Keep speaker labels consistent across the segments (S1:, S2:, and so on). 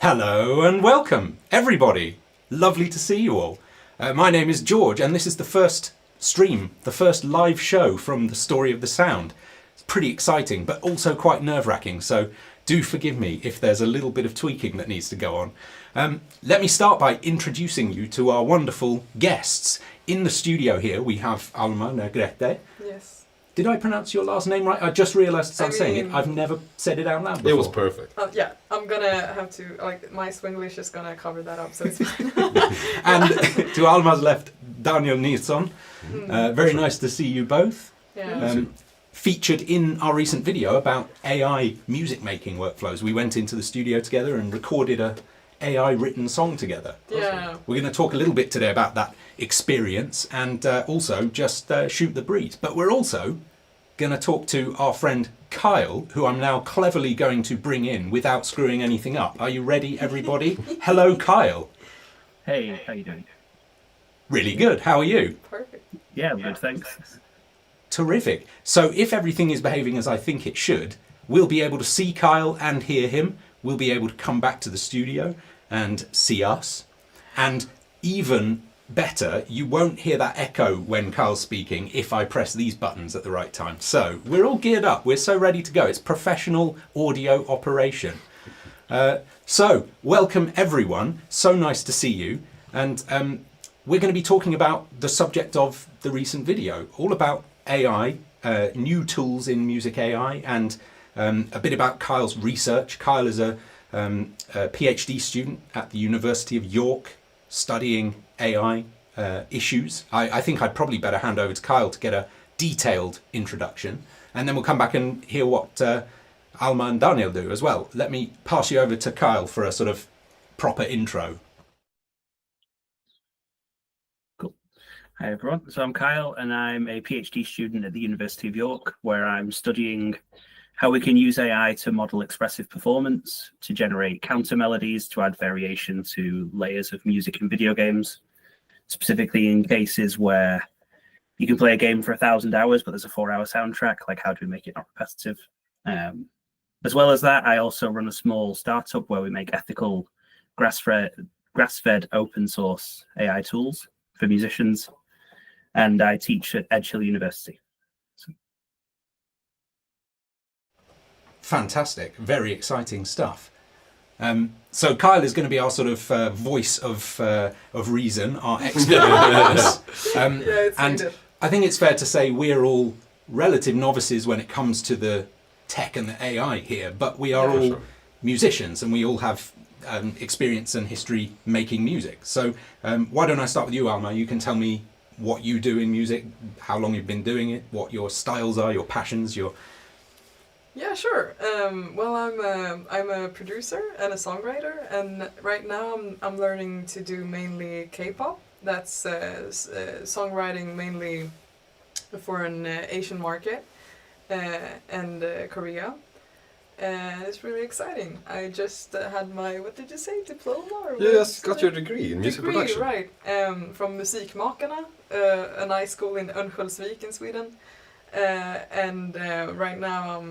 S1: Hello and welcome, everybody. Lovely to see you all. My name is George, and this is the first stream, the first live show from the Story of the Sound. It's pretty exciting, but also quite nerve-wracking, so do forgive me if there's a little bit of tweaking that needs to go on. Let me start by introducing you to our wonderful guests. In the studio here, we have Alma Negrete.
S2: Yes.
S1: Did I pronounce your last name right? I just realised as I'm saying it. I've never said it out loud before.
S3: It was perfect.
S2: Yeah, I'm gonna have to, my Swinglish is gonna cover that up, so it's fine.
S1: And to Alma's left, Daniel Nilsson. Very nice to see you both.
S2: Yeah.
S1: Featured in our recent video about AI music making workflows. We went into the studio together and recorded a AI written song together.
S2: Yeah.
S1: We're going to talk a little bit today about that experience and also just shoot the breeze. But we're also going to talk to our friend Kyle, who I'm now cleverly going to bring in without screwing anything up. Are you ready, everybody? Hello, Kyle.
S4: Hey, how you doing?
S1: Really good. How are you?
S2: Perfect.
S4: Yeah, I'm good, thanks.
S1: Terrific. So if everything is behaving as I think it should, we'll be able to see Kyle and hear him. We'll be able to come back to the studio and see us. And even better, you won't hear that echo when Kyle's speaking if I press these buttons at the right time. So we're all geared up. We're so ready to go. It's professional audio operation. So welcome everyone. So nice to see you. And we're going to be talking about the subject of the recent video, all about AI, new tools in music AI, and a bit about Kyle's research. Kyle is a PhD student at the University of York studying AI issues. I think I'd probably better hand over to Kyle to get a detailed introduction, and then we'll come back and hear what Alma and Daniel do as well. Let me pass you over to Kyle for a sort of proper intro.
S4: Cool. Hi everyone, so I'm Kyle and I'm a PhD student at the University of York, where I'm studying how we can use AI to model expressive performance, to generate counter melodies, to add variation to layers of music in video games, specifically in cases where you can play a game for 1,000 hours, but there's a 4-hour soundtrack. Like, how do we make it not repetitive? As well as that, I also run a small startup where we make ethical, grass-fed open source AI tools for musicians, and I teach at Edge Hill University.
S1: Fantastic, very exciting stuff. So Kyle is going to be our sort of voice of reason, our expert on this. And needed. I think it's fair to say we're all relative novices when it comes to the tech and the AI here, but we are all musicians and we all have experience and history making music. So why don't I start with you, Alma? You can tell me what you do in music, how long you've been doing it, what your styles are, your passions, your...
S2: Yeah, sure. Well, I'm a producer and a songwriter, and right now I'm learning to do mainly K-pop. That's songwriting mainly for an Asian market and Korea. And it's really exciting. I just had my, what did you say, diploma? Or
S3: yes, got your degree in music production.
S2: Right, from Musikmakarna, a nice school in Örnsköldsvik in Sweden. And right now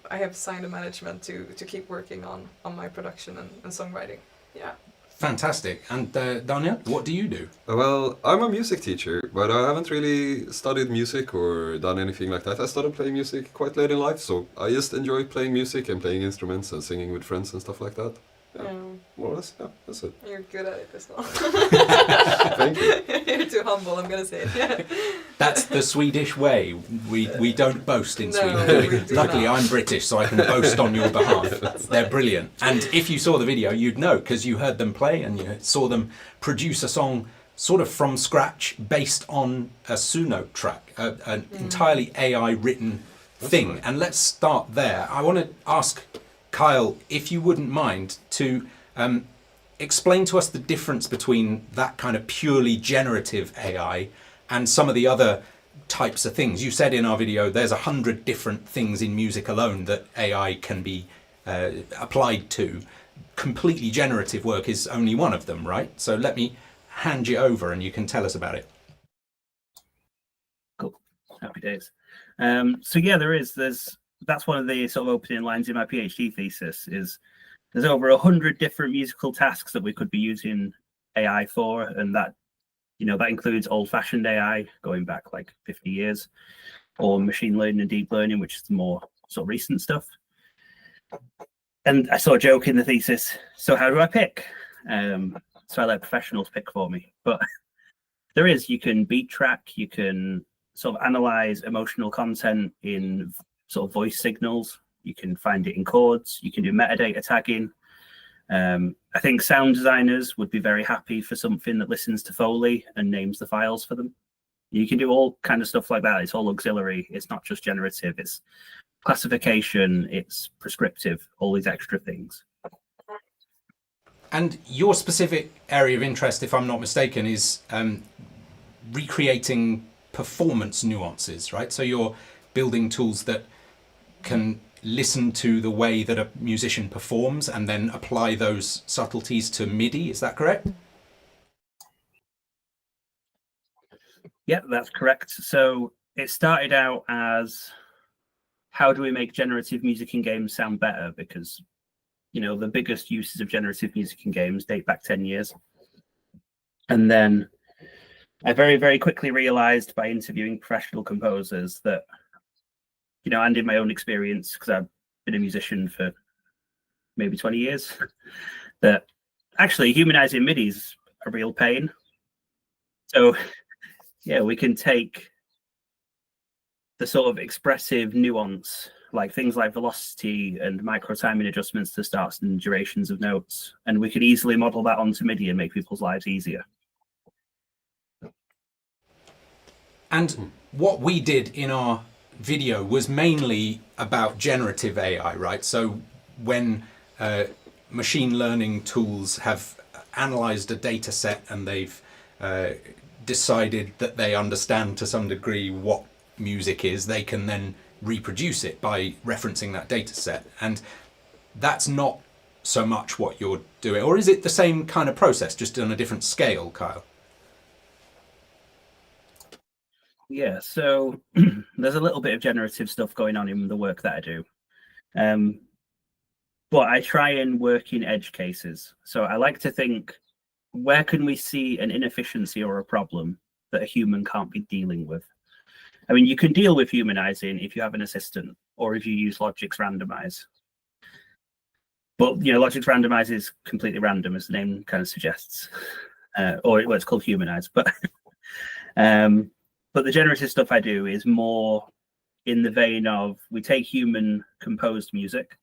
S2: I have signed a management to keep working on my production and songwriting. Yeah.
S1: Fantastic. And Daniel, what do you do?
S3: Well, I'm a music teacher, but I haven't really studied music or done anything like that. I started playing music quite late in life, so I just enjoy playing music and playing instruments and singing with friends and stuff like that. Yeah, more or less, yeah, that's it.
S2: You're good at it as well.
S3: Thank you.
S2: You're too humble, I'm gonna say it. Yeah.
S1: That's the Swedish way. We don't boast in
S2: No,
S1: Sweden, do we?
S2: we do
S1: Luckily,
S2: not.
S1: I'm British, so I can boast on your behalf. They're brilliant. And if you saw the video, you'd know, because you heard them play and you saw them produce a song sort of from scratch based on a Suno track, an entirely AI-written thing.
S3: Right.
S1: And let's start there. I want to ask Kyle, if you wouldn't mind, to explain to us the difference between that kind of purely generative AI and some of the other types of things. You said in our video there's 100 different things in music alone that AI can be applied to. Completely generative work is only one of them, right? So let me hand you over and you can tell us about it.
S4: Cool. Happy days. So yeah, there's that's one of the sort of opening lines in my PhD thesis is there's over 100 different musical tasks that we could be using AI for, and that, you know, that includes old-fashioned AI going back like 50 years, or machine learning and deep learning, which is the more sort of recent stuff. And I saw a joke in the thesis, so how do I pick? So I let professionals pick for me. But you can beat track, you can sort of analyze emotional content in sort of voice signals, you can find it in chords, you can do metadata tagging. I think sound designers would be very happy for something that listens to Foley and names the files for them. You can do all kind of stuff like that. It's all auxiliary. It's not just generative. It's classification. It's prescriptive. All these extra things.
S1: And your specific area of interest, if I'm not mistaken, is recreating performance nuances, right? So you're building tools that can listen to the way that a musician performs and then apply those subtleties to MIDI. Is that correct?
S4: Yeah, that's correct. So it started out as, how do we make generative music in games sound better? Because, you know, the biggest uses of generative music in games date back 10 years. And then I very, very quickly realized by interviewing professional composers that, you know, and in my own experience, because I've been a musician for maybe 20 years, that actually humanizing MIDI is a real pain. So yeah, we can take the sort of expressive nuance, like things like velocity and micro timing adjustments to starts and durations of notes, and we could easily model that onto MIDI and make people's lives easier.
S1: And what we did in our video was mainly about generative AI, right? So when machine learning tools have analyzed a data set and they've decided that they understand to some degree what music is, they can then reproduce it by referencing that data set. And that's not so much what you're doing. Or is it the same kind of process, just on a different scale, Kyle?
S4: Yeah, so there's a little bit of generative stuff going on in the work that I do. But I try and work in edge cases. So I like to think, where can we see an inefficiency or a problem that a human can't be dealing with? I mean, you can deal with humanizing if you have an assistant or if you use Logic's randomize. But, you know, Logic's randomize is completely random, as the name kind of suggests. Or well, it's called humanize. But the generative stuff I do is more in the vein of, we take human composed music,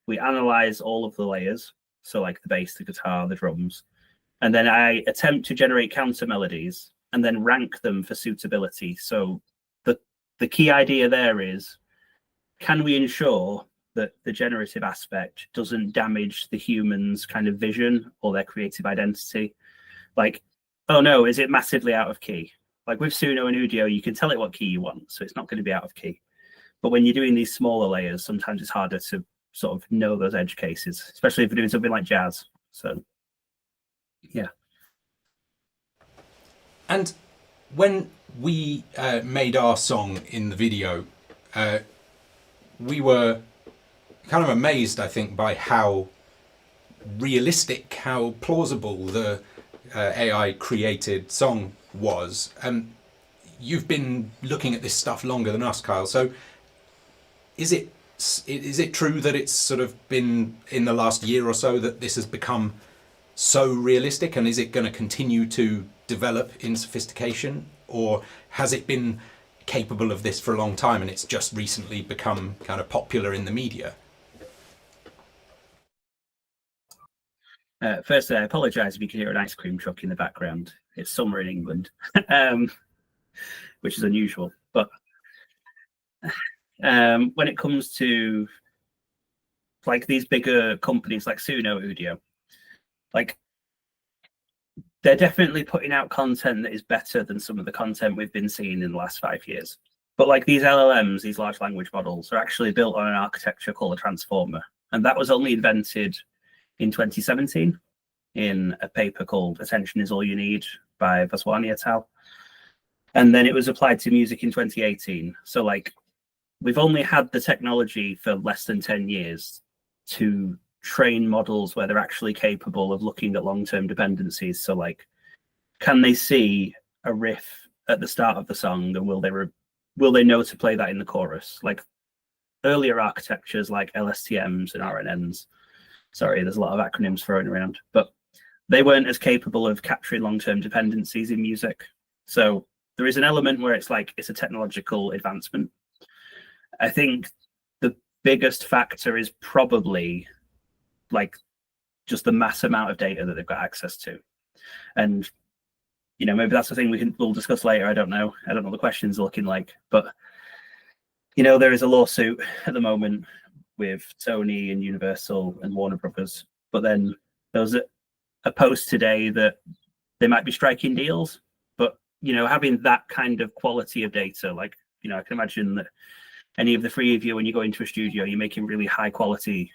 S4: we analyze all of the layers, so like the bass, the guitar, the drums, and then I attempt to generate counter melodies and then rank them for suitability. So the key idea there is, can we ensure that the generative aspect doesn't damage the human's kind of vision or their creative identity? Like, oh no, is it massively out of key? Like with Suno and Udio, you can tell it what key you want, so it's not going to be out of key. But when you're doing these smaller layers, sometimes it's harder to sort of know those edge cases, especially if you're doing something like jazz. So, yeah.
S1: And when we made our song in the video, we were kind of amazed, I think, by how realistic, how plausible the AI created song was. You've been looking at this stuff longer than us, Kyle. So is it true that it's sort of been in the last year or so that this has become so realistic, and is it going to continue to develop in sophistication, or has it been capable of this for a long time and it's just recently become kind of popular in the media?
S4: Firstly, I apologise if you can hear an ice cream truck in the background. It's summer in England, which is unusual. But when it comes to like these bigger companies like Suno, Udio, like they're definitely putting out content that is better than some of the content we've been seeing in the last 5 years. But like these LLMs, these large language models, are actually built on an architecture called a transformer. And that was only invented in 2017 in a paper called Attention is All You Need by Vaswani et al. And then it was applied to music in 2018. So like we've only had the technology for less than 10 years to train models where they're actually capable of looking at long-term dependencies. So like, can they see a riff at the start of the song, and will they know to play that in the chorus? Like earlier architectures like LSTMs and RNNs, sorry, there's a lot of acronyms thrown around, but they weren't as capable of capturing long-term dependencies in music. So there is an element where it's like, it's a technological advancement. I think the biggest factor is probably like just the mass amount of data that they've got access to. And, you know, maybe that's the thing we'll discuss later. I don't know what the questions are looking like, but, you know, there is a lawsuit at the moment with Sony and Universal and Warner Brothers, but then there was a post today that they might be striking deals, but, you know, having that kind of quality of data, like, you know, I can imagine that any of the three of you, when you go into a studio, you're making really high quality,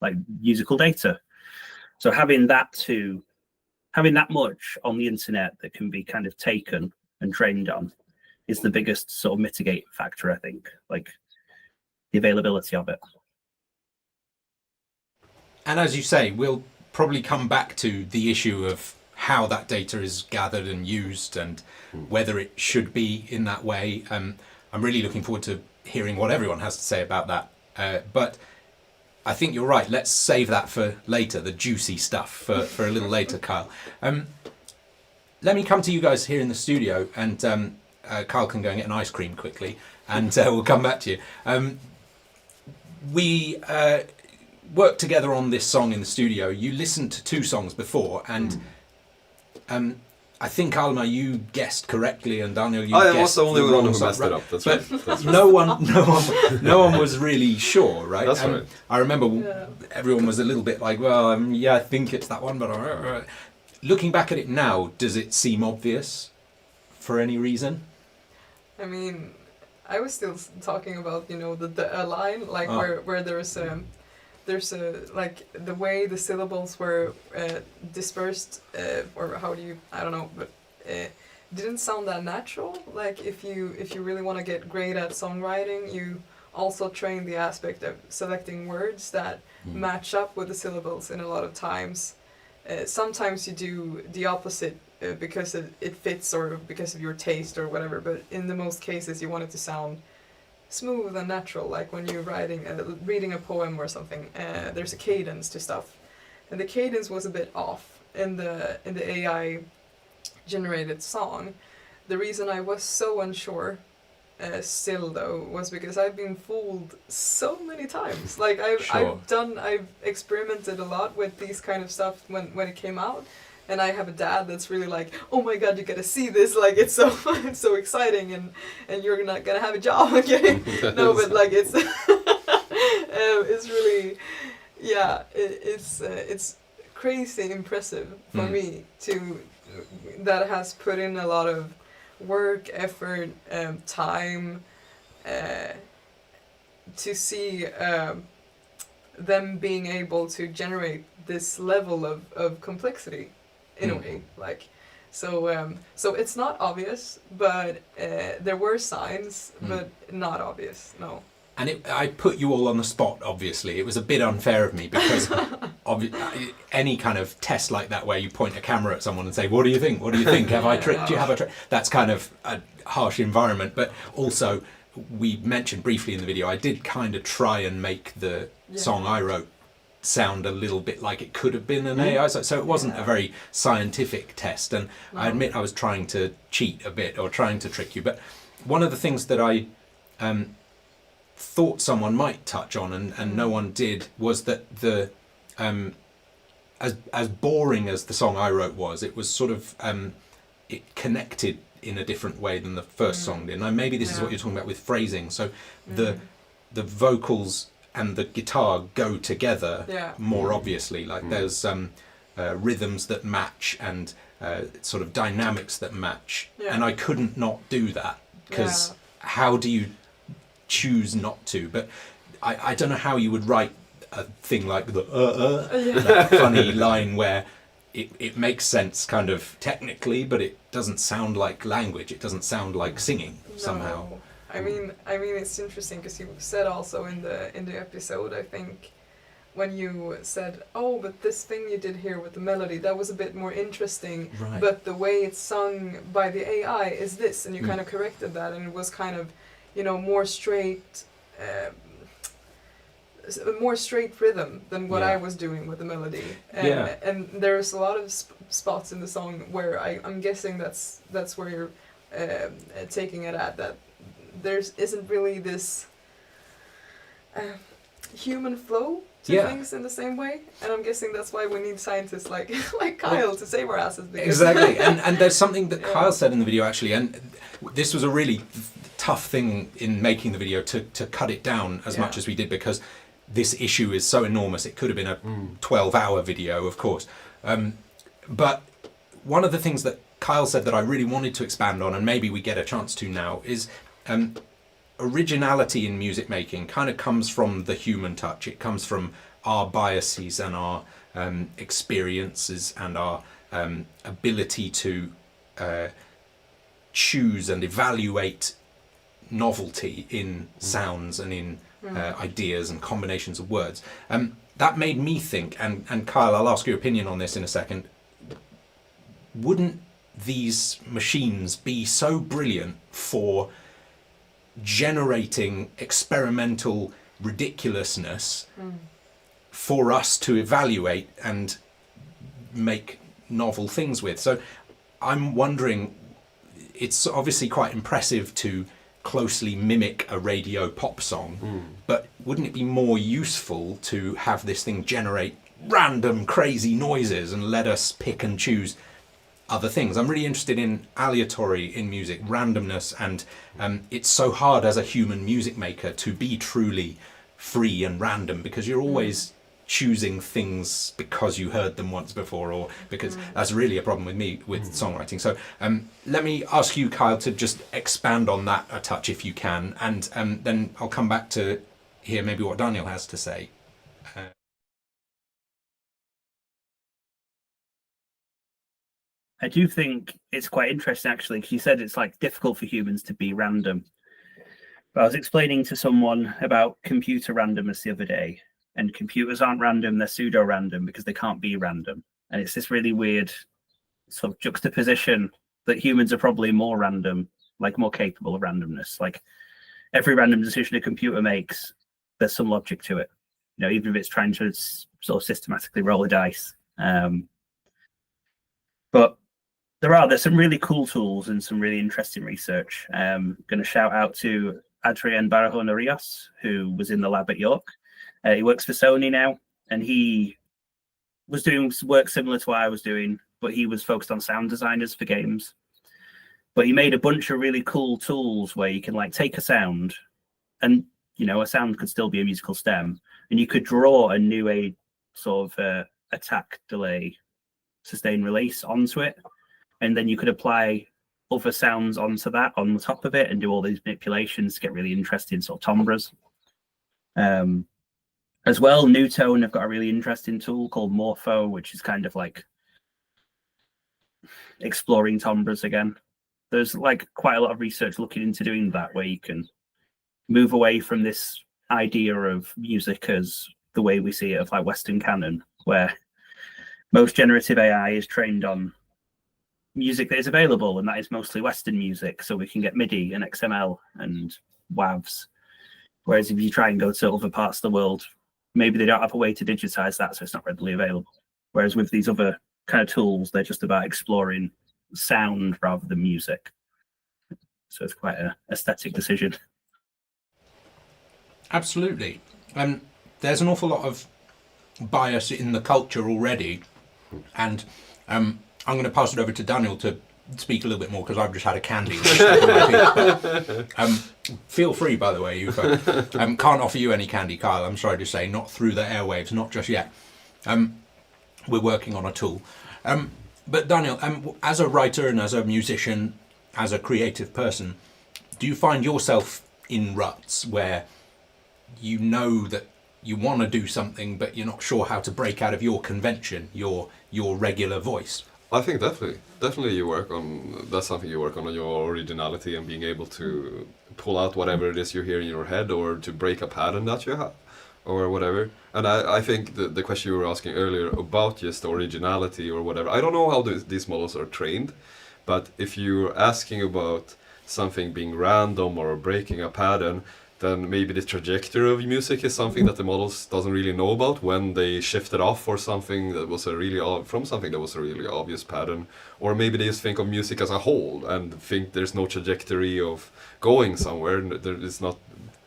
S4: like, musical data. So having that much on the internet that can be kind of taken and trained on is the biggest sort of mitigating factor, I think, like the availability of it.
S1: And as you say, we'll probably come back to the issue of how that data is gathered and used and whether it should be in that way. I'm really looking forward to hearing what everyone has to say about that. But I think you're right. Let's save that for later, the juicy stuff for a little later, Kyle. Let me come to you guys here in the studio, and Kyle can go and get an ice cream quickly, and we'll come back to you. We worked together on this song in the studio. You listened to 2 songs before, and I think, Alma, you guessed correctly, and Daniel, you guessed.
S3: I was the only one who messed it up. That's right.
S1: But no one was really sure, right?
S3: That's right.
S1: I remember everyone was a little bit like, well, yeah, I think it's that one, but looking back at it now, does it seem obvious for any reason?
S2: I mean, I was still talking about, you know, the line, like where there's a like the way the syllables were dispersed, or how do you, I don't know, but didn't sound that natural. Like if you really want to get great at songwriting, you also train the aspect of selecting words that match up with the syllables. And a lot of times, sometimes you do the opposite because it fits, or because of your taste or whatever. But in the most cases, you want it to sound smooth and natural, like when you're reading a poem or something. There's a cadence to stuff, and the cadence was a bit off in the AI generated song. The reason I was so unsure still though was because I've been fooled so many times. Like I've experimented a lot with these kind of stuff when it came out. And I have a dad that's really like, oh my god, you gotta see this, like it's so exciting, and you're not gonna have a job, okay? No, but like it's it's really, yeah, it's crazy impressive for me that has put in a lot of work, effort, time to see them being able to generate this level of complexity. In a way, like, so it's not obvious, but there were signs, but not obvious, no.
S1: And I put you all on the spot, obviously. It was a bit unfair of me, because any kind of test like that where you point a camera at someone and say, what do you think? What do you think? Have I tricked you? Have I tricked? That's kind of a harsh environment. But also, we mentioned briefly in the video, I did kind of try and make the song I wrote sound a little bit like it could have been an AI, so it wasn't a very scientific test, and I admit I was trying to cheat a bit or trying to trick you. But one of the things that I thought someone might touch on and no one did was that the as boring as the song I wrote was, it was sort of it connected in a different way than the first song did. And maybe this is what you're talking about with phrasing. So the vocals and the guitar go together more obviously. Like there's rhythms that match and sort of dynamics that match. And I couldn't not do that, because how do you choose not to? But I don't know how you would write a thing like that funny line where it makes sense kind of technically, but it doesn't sound like language. It doesn't sound like singing somehow.
S2: I mean, it's interesting because you said also in the episode, I think, when you said, oh, but this thing you did here with the melody, that was a bit more interesting,
S1: Right.
S2: but the way it's sung by the AI is this, and you kind of corrected that, and it was kind of, you know, more straight, a more straight rhythm than what I was doing with the melody. And, and there's a lot of spots in the song where I'm guessing that's where you're taking it at, that isn't really this human flow to things in the same way, and I'm guessing that's why we need scientists like Kyle to save our asses.
S1: Exactly, and there's something that Kyle said in the video actually, and this was a really tough thing in making the video to cut it down as much as we did, because this issue is so enormous. It could have been a 12-hour video, of course, but one of the things that Kyle said that I really wanted to expand on, and maybe we get a chance to now, is originality in music making kind of comes from the human touch. It comes from our biases and our experiences and our ability to choose and evaluate novelty in sounds and in ideas and combinations of words. That made me think, and Kyle, I'll ask your opinion on this in a second, wouldn't these machines be so brilliant for generating experimental ridiculousness for us to evaluate and make novel things with? So I'm wondering, it's obviously quite impressive to closely mimic a radio pop song, but wouldn't it be more useful to have this thing generate random crazy noises and let us pick and choose other things? I'm really interested in aleatory in music, randomness, and it's so hard as a human music maker to be truly free and random, because you're always choosing things because you heard them once before, or because that's really a problem with me with songwriting. So let me ask you, Kyle, to just expand on that a touch if you can, and then I'll come back to hear maybe what Daniel has to say.
S4: I do think it's quite interesting, actually, because you said it's like difficult for humans to be random. But I was explaining to someone about computer randomness the other day, and computers aren't random, they're pseudo-random because they can't be random. And it's this really weird sort of juxtaposition that humans are probably more random, like more capable of randomness. Like every random decision a computer makes, there's some logic to it. You know, even if it's trying to sort of systematically roll a dice. But there's some really cool tools and some really interesting research. Going to shout out to Adrian Barahona-Rios, who was in the lab at York. He works for Sony now, and he was doing work similar to what I was doing, but he was focused on sound designers for games. But he made a bunch of really cool tools where you can like take a sound, and you know, a sound could still be a musical stem, and you could draw a new sort of attack, delay, sustain, release onto it. And then you could apply other sounds onto that on the top of it and do all these manipulations to get really interesting sort of timbres. As well, Newtone have got a really interesting tool called Morpho, which is kind of like exploring timbres again. There's like quite a lot of research looking into doing that, where you can move away from this idea of music as the way we see it of like Western canon, where most generative AI is trained on music that is available, and that is mostly Western music, so we can get MIDI and XML and WAVs. Whereas if you try and go to other parts of the world, maybe they don't have a way to digitize that, so it's not readily available. Whereas with these other kind of tools, they're just about exploring sound rather than music. So it's quite an aesthetic decision.
S1: Absolutely. There's an awful lot of bias in the culture already, and I'm going to pass it over to Daniel to speak a little bit more, because I've just had a candy. Feel free, by the way. You can't offer you any candy, Kyle. I'm sorry to say, not through the airwaves, not just yet. We're working on a tool. But Daniel, as a writer and as a musician, as a creative person, do you find yourself in ruts where you know that you want to do something, but you're not sure how to break out of your convention, your regular voice?
S3: I think definitely you work on, that's something you work on your originality and being able to pull out whatever it is you hear in your head, or to break a pattern that you have. or whatever. And I think the question you were asking earlier about just originality or whatever, I don't know how these models are trained, but if you're asking about something being random or breaking a pattern, then maybe the trajectory of music is something that the models doesn't really know about when they shifted off for something that was from something that was a really obvious pattern, or maybe they just think of music as a whole and think there's no trajectory of going somewhere, it's not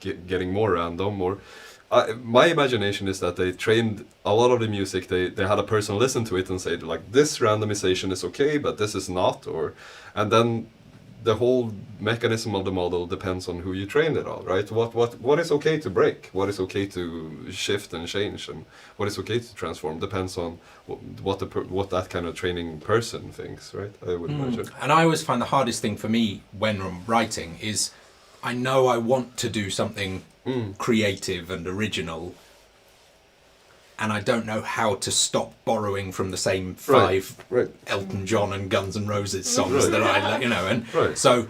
S3: getting more random. Or my imagination is that they trained a lot of the music, they had a person listen to it and say like, this randomization is okay but this is not, and then the whole mechanism of the model depends on who you train it on, right? What is okay to break, what is okay to shift and change, and what is okay to transform depends on what that kind of training person thinks, right? I would imagine.
S1: And I always find the hardest thing for me when I'm writing is I know I want to do something creative and original, and I don't know how to stop borrowing from the same five Elton John and Guns N' Roses songs that I, and so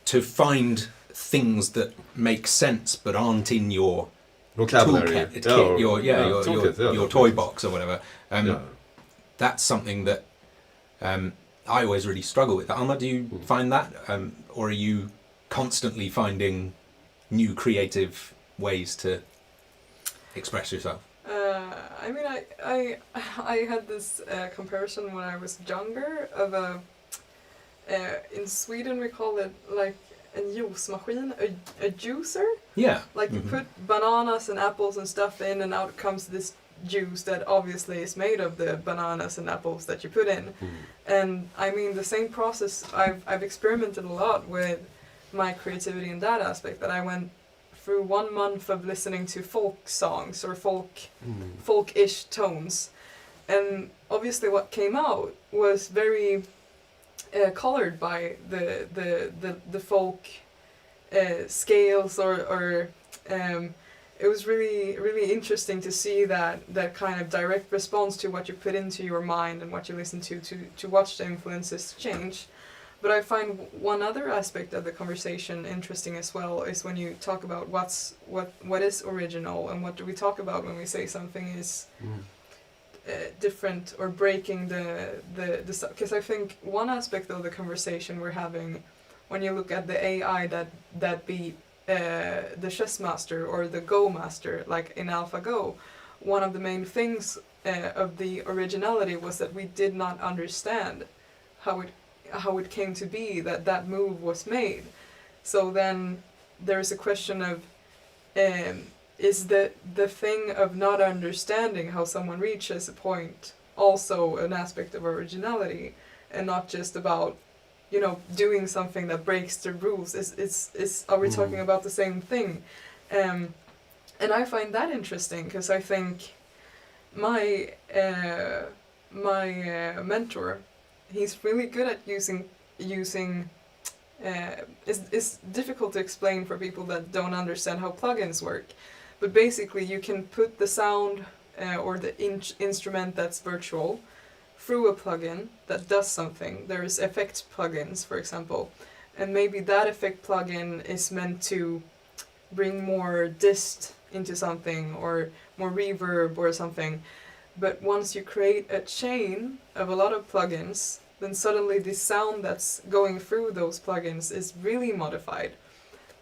S1: to find things that make sense but aren't in your
S3: vocabulary,
S1: your toy box or whatever. That's something that I always really struggle with. Alma, do you find that, or are you constantly finding new creative ways to express yourself?
S2: I mean, I had this comparison when I was younger of in Sweden we call it like en juicemaskin, a juicer.
S1: Yeah.
S2: Like you put bananas and apples and stuff in, and out comes this juice that obviously is made of the bananas and apples that you put in. And I mean, the same process, I've experimented a lot with my creativity in that aspect, that I went through 1 month of listening to folk songs or folk-ish tones, and obviously what came out was very colored by the folk scales, or it was really interesting to see that kind of direct response to what you put into your mind and what you listen to watch the influences change. But I find one other aspect of the conversation interesting as well is when you talk about what is original, and what do we talk about when we say something is different or breaking the because I think one aspect of the conversation we're having, when you look at the AI that beat the chess master or the Go master, like in AlphaGo, one of the main things of the originality was that we did not understand how it came to be that move was made. So then there's a question of is the thing of not understanding how someone reaches a point also an aspect of originality, and not just about doing something that breaks the rules? Are we talking about the same thing? And I find that interesting, because I think my mentor, he's really good at using it's difficult to explain for people that don't understand how plugins work, but basically you can put the sound or the instrument that's virtual through a plugin that does something. There's effect plugins, for example, and maybe that effect plugin is meant to bring more dist into something or more reverb or something. But once you create a chain of a lot of plugins, then suddenly the sound that's going through those plugins is really modified.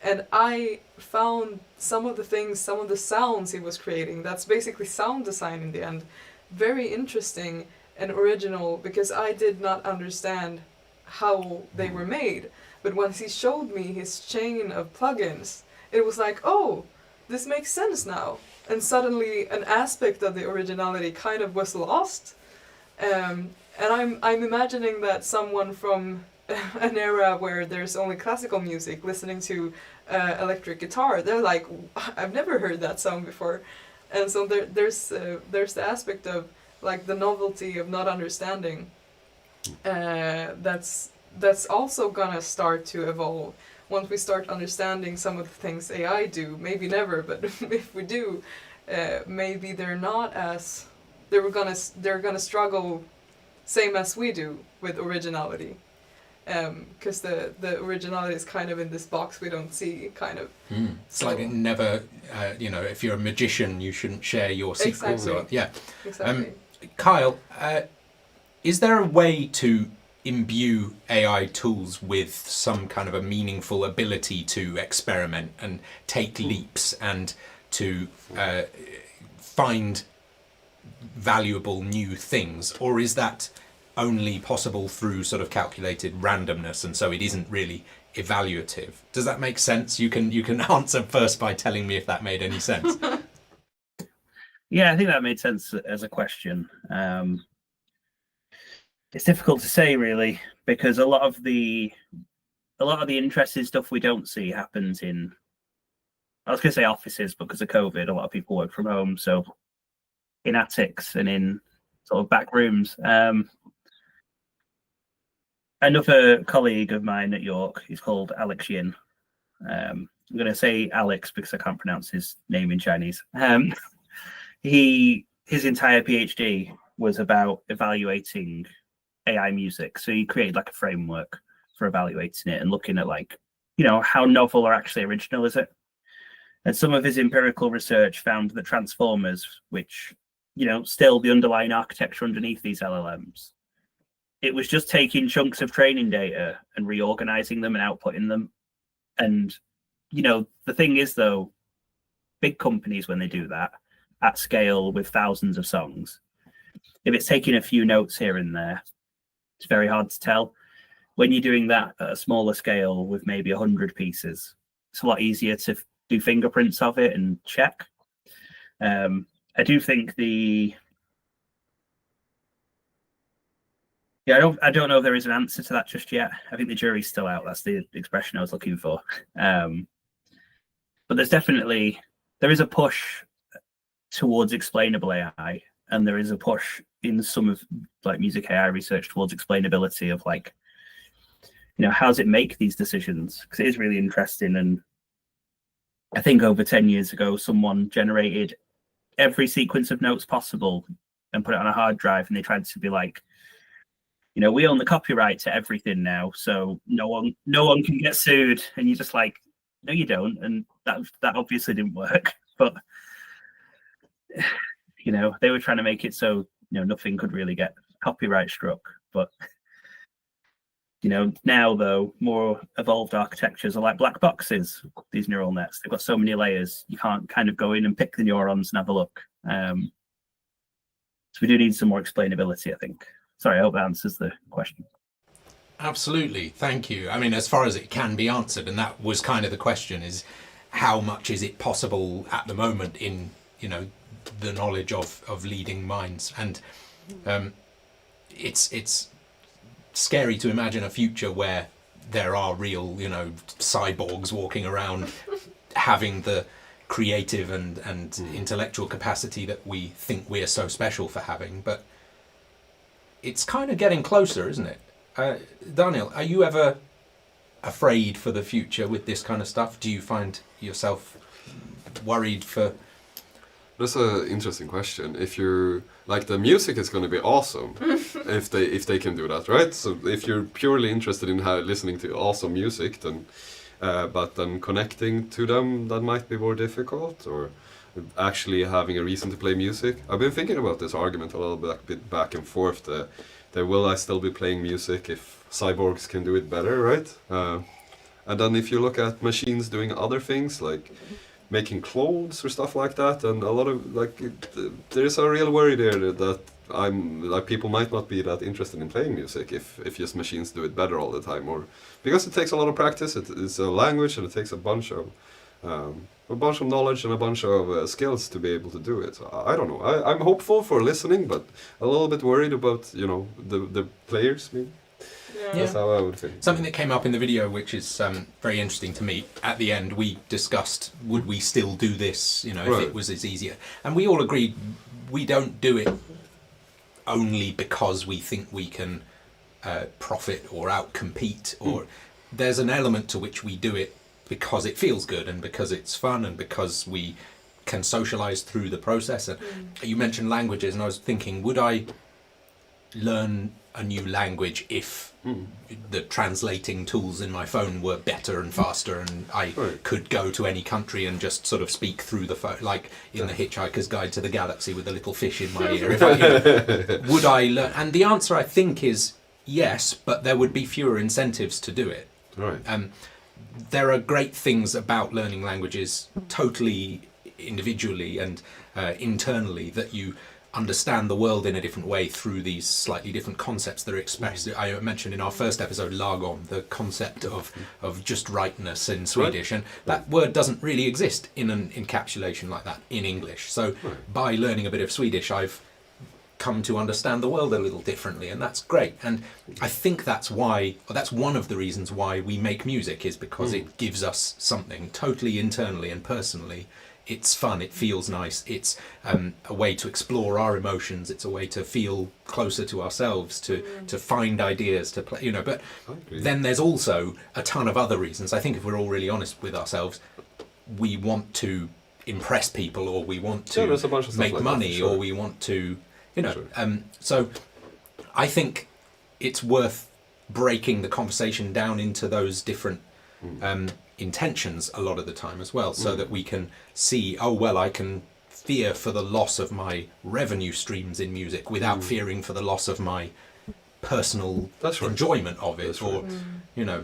S2: And I found some of the sounds he was creating, that's basically sound design in the end, very interesting and original, because I did not understand how they were made. But once he showed me his chain of plugins, it was like, oh, this makes sense now. And suddenly an aspect of the originality kind of was lost. And I'm imagining that someone from an era where there's only classical music listening to electric guitar, they're like, I've never heard that sound before. And so there's the aspect of like the novelty of not understanding that's also gonna start to evolve once we start understanding some of the things AI do. Maybe never, but if we do, maybe they're gonna struggle same as we do with originality. because the originality is kind of in this box we don't see, kind of.
S1: It's like it never, if you're a magician, you shouldn't share your secrets.
S2: Exactly. Exactly.
S1: Kyle, is there a way to imbue AI tools with some kind of a meaningful ability to experiment and take leaps and to find valuable new things, or is that only possible through sort of calculated randomness, and so it isn't really evaluative? Does that make sense? You can answer first by telling me if that made any sense.
S4: Yeah, I think that made sense as a question. It's difficult to say really, because a lot of the interesting stuff we don't see happens in, I was going to say offices, but because of COVID, a lot of people work from home, so in attics and in sort of back rooms. Another colleague of mine at York, he's called Alex Yin. I'm going to say Alex because I can't pronounce his name in Chinese. His entire PhD was about evaluating AI music. So he created like a framework for evaluating it and looking at how novel or actually original is it. And some of his empirical research found that transformers, which, still the underlying architecture underneath these LLMs, it was just taking chunks of training data and reorganizing them and outputting them. And, the thing is, though, big companies, when they do that at scale with thousands of songs, if it's taking a few notes here and there, it's very hard to tell. When you're doing that at a smaller scale with maybe 100 pieces, it's a lot easier to do fingerprints of it and check. I do think I don't know if there is an answer to that just yet. I think the jury's still out. That's the expression I was looking for. But there is a push towards explainable AI, and there is a push in some of music AI research towards explainability of how does it make these decisions? Because it is really interesting. And I think over 10 years ago, someone generated every sequence of notes possible and put it on a hard drive, and they tried to be we own the copyright to everything now, so no one can get sued. And you're just like, no, you don't. And that obviously didn't work. But they were trying to make it so nothing could really get copyright struck. But now though, more evolved architectures are like black boxes. These neural nets, they've got so many layers, you can't kind of go in and pick the neurons and have a look. So we do need some more explainability, I think. Sorry, I hope that answers the question.
S1: Absolutely, thank you. I mean, as far as it can be answered, and that was kind of the question, is how much is it possible at the moment in, the knowledge of leading minds? And it's scary to imagine a future where there are real, cyborgs walking around having the creative and intellectual capacity that we think we're so special for having, but it's kind of getting closer, isn't it? Daniel, are you ever afraid for the future with this kind of stuff? Do you find yourself worried for...
S3: That's an interesting question. If you're the music is going to be awesome if they can do that, right? So if you're purely interested in listening to awesome music, then but then connecting to them, that might be more difficult, or actually having a reason to play music. I've been thinking about this argument a little bit back and forth. That will I still be playing music if cyborgs can do it better, right? And then if you look at machines doing other things like making clothes or stuff like that, and a lot of there's a real worry there that people might not be that interested in playing music if just machines do it better all the time, or because it takes a lot of practice. It's a language, and it takes a bunch of knowledge and a bunch of skills to be able to do it. So I don't know. I'm hopeful for listening, but a little bit worried about the players. Maybe.
S2: Yeah.
S3: That's how I would think.
S1: Something that came up in the video, which is very interesting to me. At the end, we discussed, would we still do this? If it was as easier, and we all agreed we don't do it only because we think we can profit or outcompete, or there's an element to which we do it because it feels good and because it's fun and because we can socialize through the process. And you mentioned languages, and I was thinking, would I learn a new language if the translating tools in my phone were better and faster, and I could go to any country and just sort of speak through the phone, like in The Hitchhiker's Guide to the Galaxy with a little fish in my ear. If I, would I learn? And the answer, I think, is yes, but there would be fewer incentives to do it.
S3: Right.
S1: There are great things about learning languages totally individually and internally, that you understand the world in a different way through these slightly different concepts that are expressed. I mentioned in our first episode, lagom, the concept of just rightness in Swedish, and that word doesn't really exist in an encapsulation like that in English. So by learning a bit of Swedish, I've come to understand the world a little differently, and that's great. And I think that's why, or that's one of the reasons why we make music, is because it gives us something totally internally and personally. It's fun, it feels nice, it's a way to explore our emotions, it's a way to feel closer to ourselves, to find ideas, to play, but then there's also a ton of other reasons. I think if we're all really honest with ourselves, we want to impress people, or we want to make
S3: like
S1: money,
S3: sure.
S1: or we want to, so I think it's worth breaking the conversation down into those different intentions a lot of the time as well, so that we can see, oh well, I can fear for the loss of my revenue streams in music without fearing for the loss of my personal enjoyment of it,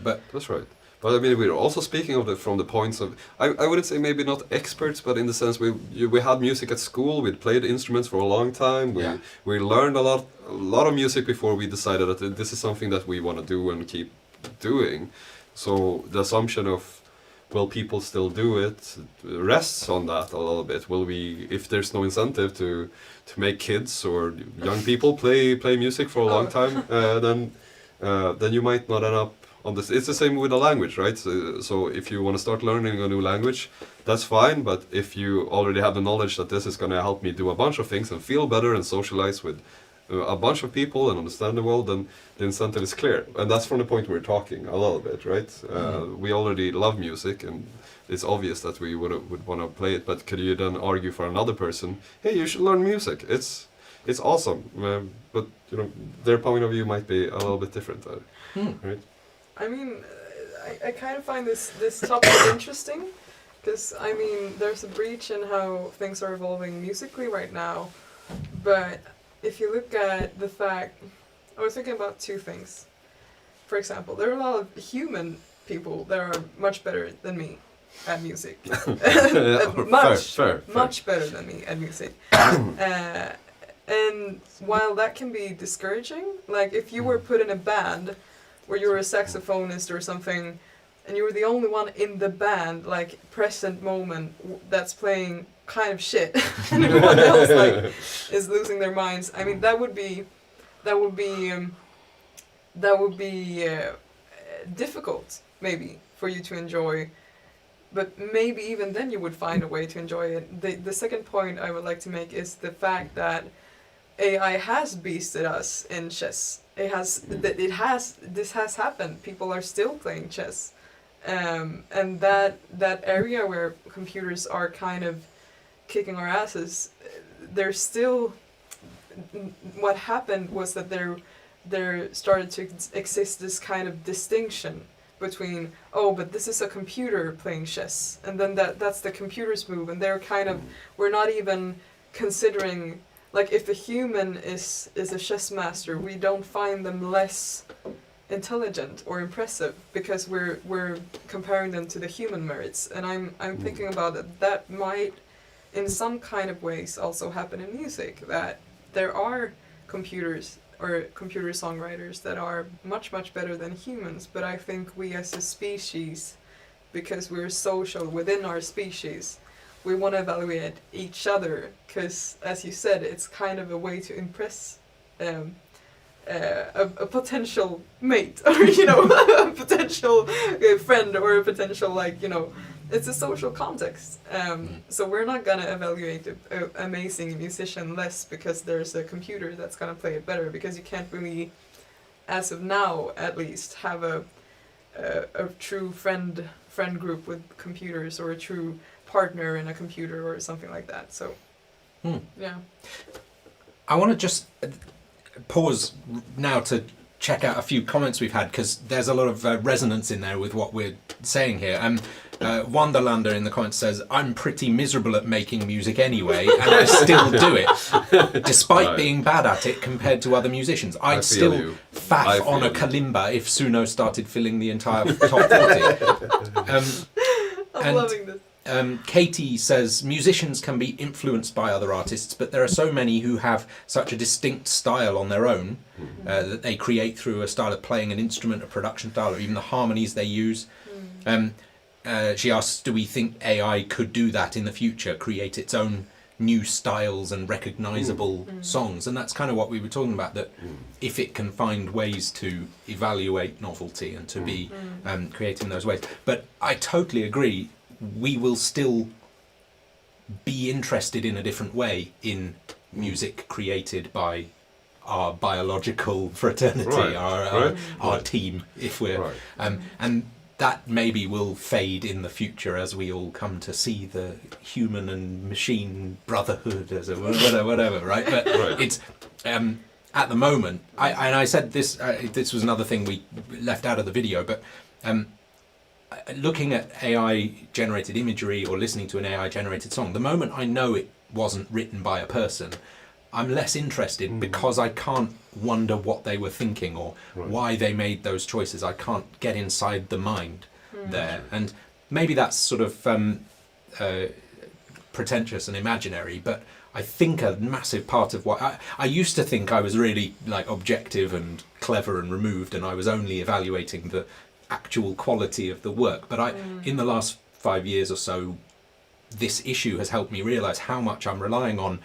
S1: but
S3: that's right. But I mean, we're also speaking of from the points of, I wouldn't say maybe not experts, but in the sense we had music at school, we'd played instruments for a long time, we learned a lot of music before we decided that this is something that we want to do and keep doing. So the assumption of, will people still do it, rests on that a little bit. Will we, if there's no incentive to make kids or young people play music for a long time, then you might not end up on this. It's the same with a language, right? So if you want to start learning a new language, that's fine, but if you already have the knowledge that this is going to help me do a bunch of things and feel better and socialize with a bunch of people and understand the world, then the incentive is clear. And that's from the point we're talking a little bit, right? We already love music, and it's obvious that we would want to play it, but could you then argue for another person, hey, you should learn music, it's awesome, but their point of view might be a little bit different, right?
S2: I mean, I kind of find this topic interesting, because I mean, there's a breach in how things are evolving musically right now, but if you look at the fact, I was thinking about two things. For example, there are a lot of human people that are much better than me at music. Much better than me at music. And while that can be discouraging, like if you were put in a band where you were a saxophonist or something, and you were the only one in the band, like present moment, that's playing kind of shit, and everyone else like is losing their minds. I mean, that would be difficult maybe for you to enjoy, but maybe even then you would find a way to enjoy it. The second point I would like to make is the fact that AI has beasted us in chess. This has happened. People are still playing chess, and that area where computers are kind of kicking our asses, there's still, what happened was that there started to exist this kind of distinction between, oh, but this is a computer playing chess, and then that's the computer's move, and they're kind of, we're not even considering, like if a human is a chess master, we don't find them less intelligent or impressive because we're comparing them to the human merits. And I'm thinking about that might in some kind of ways also happen in music, that there are computers or computer songwriters that are much better than humans, but I think we as a species, because we're social within our species, we want to evaluate each other, because as you said, it's kind of a way to impress a potential mate, or a potential friend, or a potential it's a social context. So we're not gonna evaluate an amazing musician less because there's a computer that's gonna play it better, because you can't really, as of now at least, have a true friend group with computers, or a true partner in a computer or something like that. So yeah.
S1: I want to just pause now to check out a few comments we've had, because there's a lot of resonance in there with what we're saying here. Wanderlander in the comments says, I'm pretty miserable at making music anyway, and I still do it, despite
S3: Right.
S1: being bad at it compared to other musicians. I'd
S3: feel
S1: still
S3: you.
S1: faff
S3: I
S1: on a
S3: feel you.
S1: kalimba if Suno started filling the entire top 40.
S2: I'm
S1: and-
S2: loving this.
S1: Katie says, musicians can be influenced by other artists, but there are so many who have such a distinct style on their own that they create through a style of playing an instrument, a production style, or even the harmonies they use. She asks, do we think AI could do that in the future, create its own new styles and recognizable songs? And that's kind of what we were talking about, that if it can find ways to evaluate novelty and to be creative in those ways. But I totally agree, we will still be interested in a different way in music created by our biological fraternity,
S3: Right,
S1: our
S3: right.
S1: team, if we're
S3: Right.
S1: and that maybe will fade in the future as we all come to see the human and machine brotherhood, as a whatever, right? But
S3: Right.
S1: it's at the moment. I said this. This was another thing we left out of the video, but looking at AI-generated imagery or listening to an AI-generated song, the moment I know it wasn't written by a person, I'm less interested because I can't wonder what they were thinking or why they made those choices. I can't get inside the mind there. And maybe that's sort of pretentious and imaginary, but I think a massive part of what I used to think I was really like objective and clever and removed, and I was only evaluating the actual quality of the work. But in the last 5 years or so, this issue has helped me realize how much I'm relying on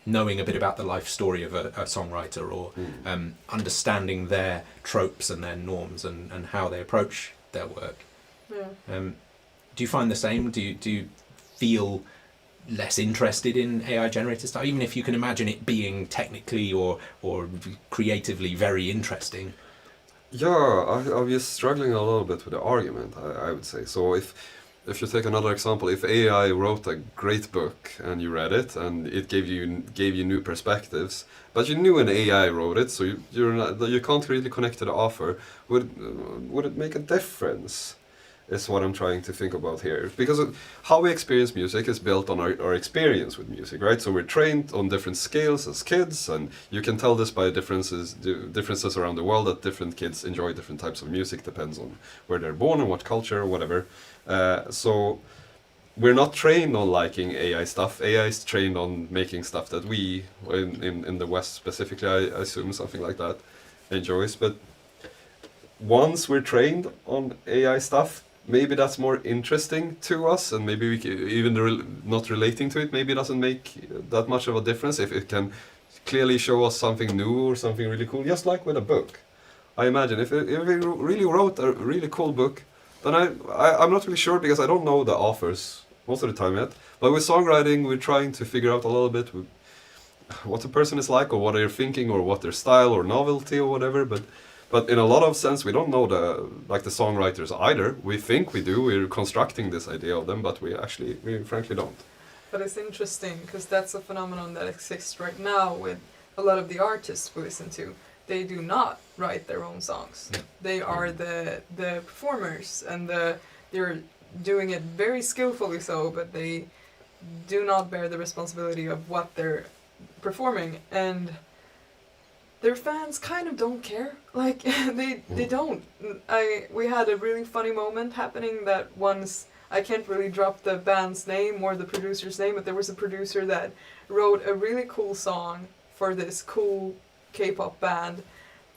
S1: knowing a bit about the life story of a songwriter, or understanding their tropes and their norms and how they approach their work.
S2: Yeah.
S1: Do you find the same? Do you feel less interested in AI generated stuff, even if you can imagine it being technically or creatively very interesting?
S3: Yeah, I'm just struggling a little bit with the argument, I would say. So if you take another example, if AI wrote a great book and you read it and it gave you new perspectives, but you knew an AI wrote it, so you can't really connect to the author, would it make a difference? Is what I'm trying to think about here. Because how we experience music is built on our experience with music, right? So we're trained on different scales as kids, and you can tell this by differences around the world, that different kids enjoy different types of music, depends on where they're born and what culture or whatever. So we're not trained on liking AI stuff. AI is trained on making stuff that we, in the West specifically, I assume something like that, enjoys. But once we're trained on AI stuff, maybe that's more interesting to us, and maybe we can, even not relating to it, maybe it doesn't make that much of a difference if it can clearly show us something new or something really cool, just like with a book. I imagine if it really wrote a really cool book, then I'm not really sure, because I don't know the authors most of the time yet. But with songwriting, we're trying to figure out a little bit what a person is like, or what they're thinking, or what their style or novelty or whatever. But in a lot of sense, we don't know the songwriters either. We think we do. We're constructing this idea of them, but we frankly don't.
S2: But it's interesting because that's a phenomenon that exists right now with a lot of the artists we listen to. They do not write their own songs. They are the performers, and they're doing it very skillfully so, but they do not bear the responsibility of what they're performing, and their fans kind of don't care. Like they don't. We had a really funny moment happening that once, I can't really drop the band's name or the producer's name, but there was a producer that wrote a really cool song for this cool K-pop band,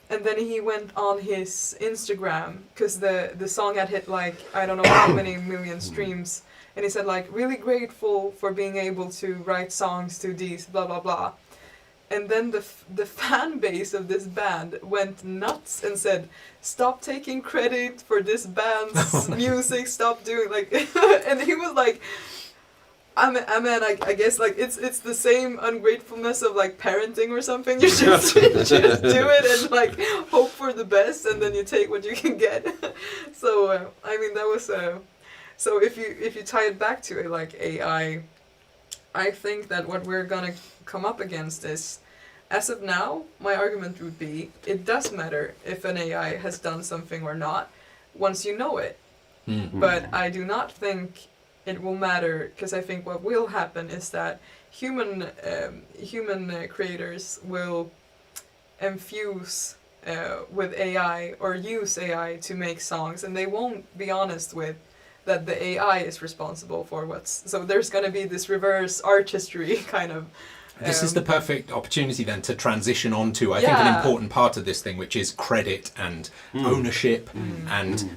S2: and then he went on his Instagram, because the song had hit like I don't know how many million streams, and he said like, really grateful for being able to write songs to these blah blah blah. And then the fan base of this band went nuts and said, stop taking credit for this band's music, stop doing like and he was like, I guess like it's the same ungratefulness of like parenting or something. You just do it and like hope for the best, and then you take what you can get. So I mean, that was so if you tie it back to it like AI, I think that what we're gonna come up against is as of now, my argument would be it does matter if an AI has done something or not once you know it. But I do not think it will matter, because I think what will happen is that human creators will infuse with AI or use AI to make songs, and they won't be honest with that the AI is responsible for so there's going to be this reverse artistry kind of.
S1: This is the perfect opportunity then to transition on to, I think, an important part of this thing, which is credit and ownership. And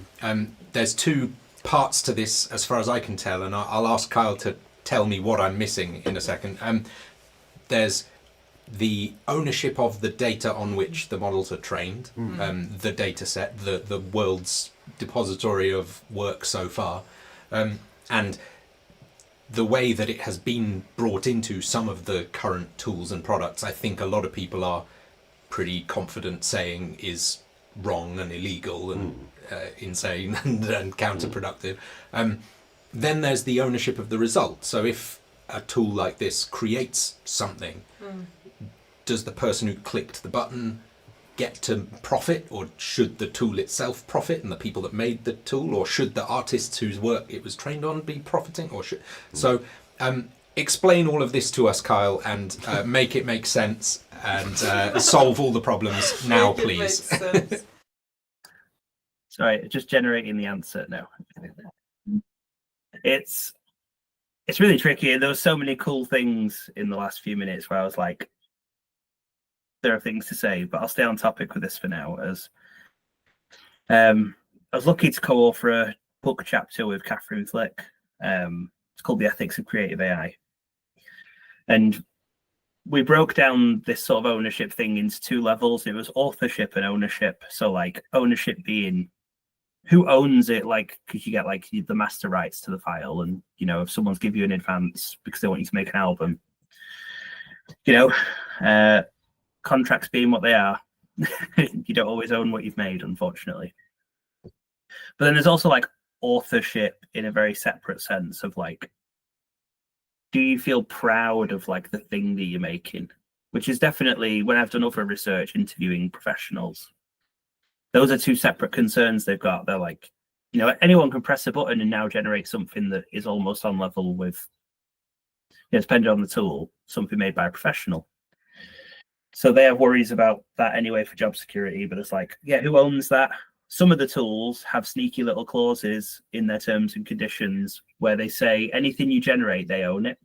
S1: there's two parts to this, as far as I can tell, and I'll ask Kyle to tell me what I'm missing in a second. There's the ownership of the data on which the models are trained, the data set, the world's depository of work so far, and the way that it has been brought into some of the current tools and products. I think a lot of people are pretty confident saying is wrong and illegal and insane and counterproductive. Then there's the ownership of the result. So if a tool like this creates something, does the person who clicked the button get to profit, or should the tool itself profit and the people that made the tool, or should the artists whose work it was trained on be profiting, or should so explain all of this to us, Kyle, and make it make sense, and solve all the problems now, please.
S4: Sorry, just generating the answer now. It's really tricky. There were so many cool things in the last few minutes where I was like, there are things to say, but I'll stay on topic with this for now. As I was lucky to co-author a book chapter with Catherine Flick. It's called The Ethics of Creative AI. And we broke down this sort of ownership thing into two levels. It was authorship and ownership. So like ownership being who owns it, like, because you get like the master rights to the file, and you know, if someone's give you an advance because they want you to make an album, you know, contracts being what they are, you don't always own what you've made, unfortunately. But then there's also like authorship in a very separate sense of like, do you feel proud of like the thing that you're making? Which is definitely, when I've done other research interviewing professionals, those are two separate concerns they've got. They're like, you know, anyone can press a button and now generate something that is almost on level with, you know, depending on the tool, something made by a professional. So they have worries about that anyway for job security, but it's like, yeah, who owns that? Some of the tools have sneaky little clauses in their terms and conditions where they say anything you generate, they own it.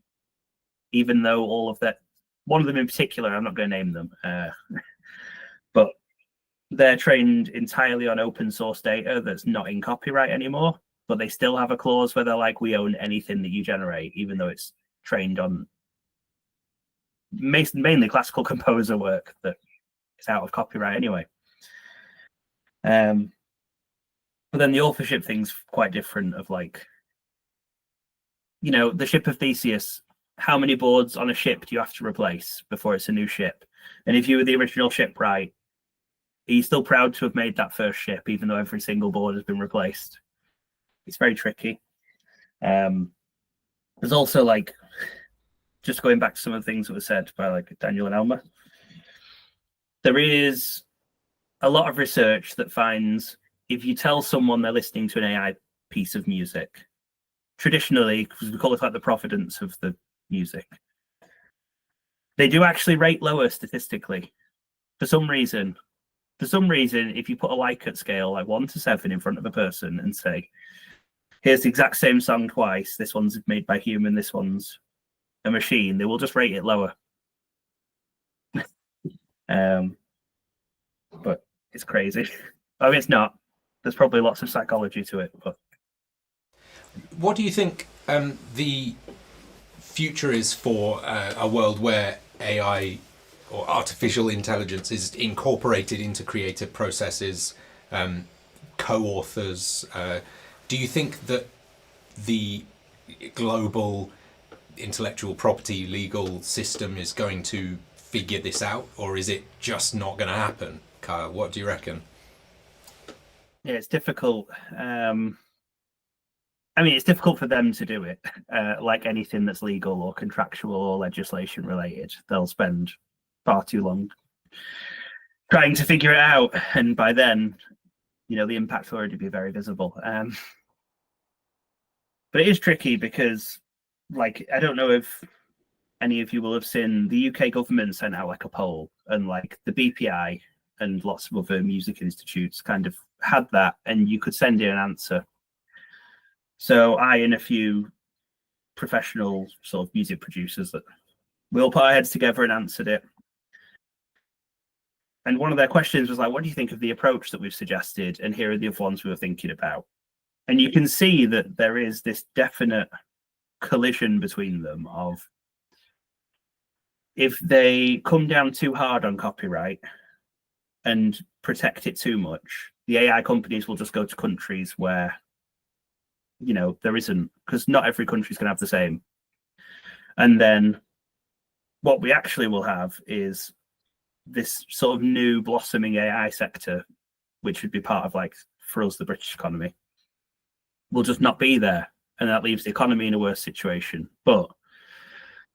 S4: Even though all of that, one of them in particular, I'm not going to name them, but they're trained entirely on open source data that's not in copyright anymore, but they still have a clause where they're like, we own anything that you generate, even though it's trained on mainly classical composer work that is out of copyright anyway. But then the authorship thing's quite different of like, you know, the ship of Theseus, how many boards on a ship do you have to replace before it's a new ship? And if you were the original shipwright, are you still proud to have made that first ship, even though every single board has been replaced? It's very tricky. There's also like, just going back to some of the things that were said by like Daniel and Alma, there is a lot of research that finds if you tell someone they're listening to an AI piece of music, traditionally, because we call it like the provenance of the music, they do actually rate lower statistically. For some reason, if you put a Likert scale like 1 to 7 in front of a person and say, here's the exact same song twice, this one's made by human, this one's a machine, they will just rate it lower. But it's crazy. I mean, it's not. There's probably lots of psychology to it. But
S1: what do you think the future is for a world where AI or artificial intelligence is incorporated into creative processes, co-authors? Do you think that the global intellectual property legal system is going to figure this out, or is it just not going to happen? Kyle, what do you reckon?
S4: Yeah, it's difficult. I mean, it's difficult for them to do it. Like anything that's legal or contractual or legislation related, they'll spend far too long trying to figure it out, and by then, the impact will already be very visible. But it is tricky because, like, I don't know if any of you will have seen the UK government sent out like a poll, and like the BPI and lots of other music institutes kind of had that, and you could send in an answer. So I and a few professional sort of music producers that we all put our heads together and answered it. And one of their questions was like, what do you think of the approach that we've suggested? And here are the other ones we were thinking about. And you can see that there is this definite collision between them of, if they come down too hard on copyright and protect it too much, the AI companies will just go to countries where, there isn't, because not every country is going to have the same. And then what we actually will have is this sort of new blossoming AI sector, which would be part of, like, for us, the British economy, will just not be there. And that leaves the economy in a worse situation. But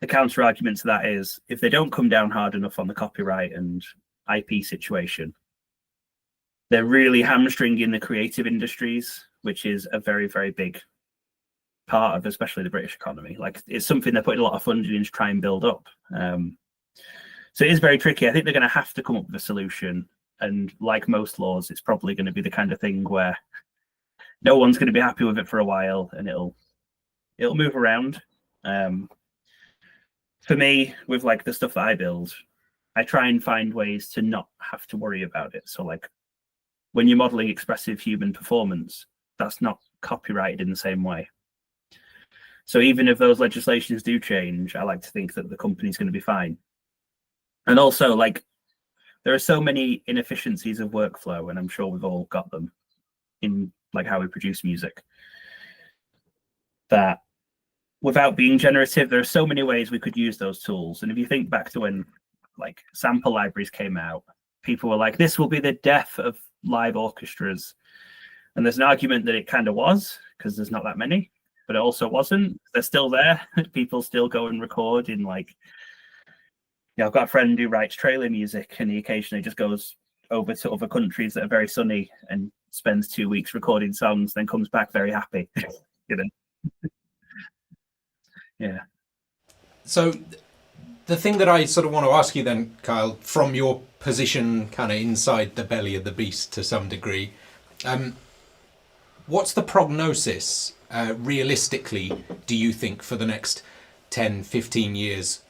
S4: the counter argument to that is, if they don't come down hard enough on the copyright and IP situation, they're really hamstringing the creative industries, which is a very, very big part of especially the British economy. Like, it's something they're putting a lot of funding in to try and build up. So it is very tricky. I think they're going to have to come up with a solution. And like most laws, it's probably going to be the kind of thing where no one's going to be happy with it for a while, and it'll move around. For me, with like the stuff that I build, I try and find ways to not have to worry about it. So like when you're modeling expressive human performance, that's not copyrighted in the same way. So even if those legislations do change, I like to think that the company's going to be fine. And also, like, there are so many inefficiencies of workflow, and I'm sure we've all got them in like how we produce music, that without being generative, there are so many ways we could use those tools. And if you think back to when like sample libraries came out, people were like, this will be the death of live orchestras. And there's an argument that it kind of was, because there's not that many, but it also wasn't. They're still there. People still go and record in, like, I've got a friend who writes trailer music, and he occasionally just goes over to other countries that are very sunny and spends 2 weeks recording songs, then comes back very happy. Yeah.
S1: So the thing that I sort of want to ask you then, Kyle, from your position kind of inside the belly of the beast to some degree, what's the prognosis realistically, do you think, for the next 10, 15 years,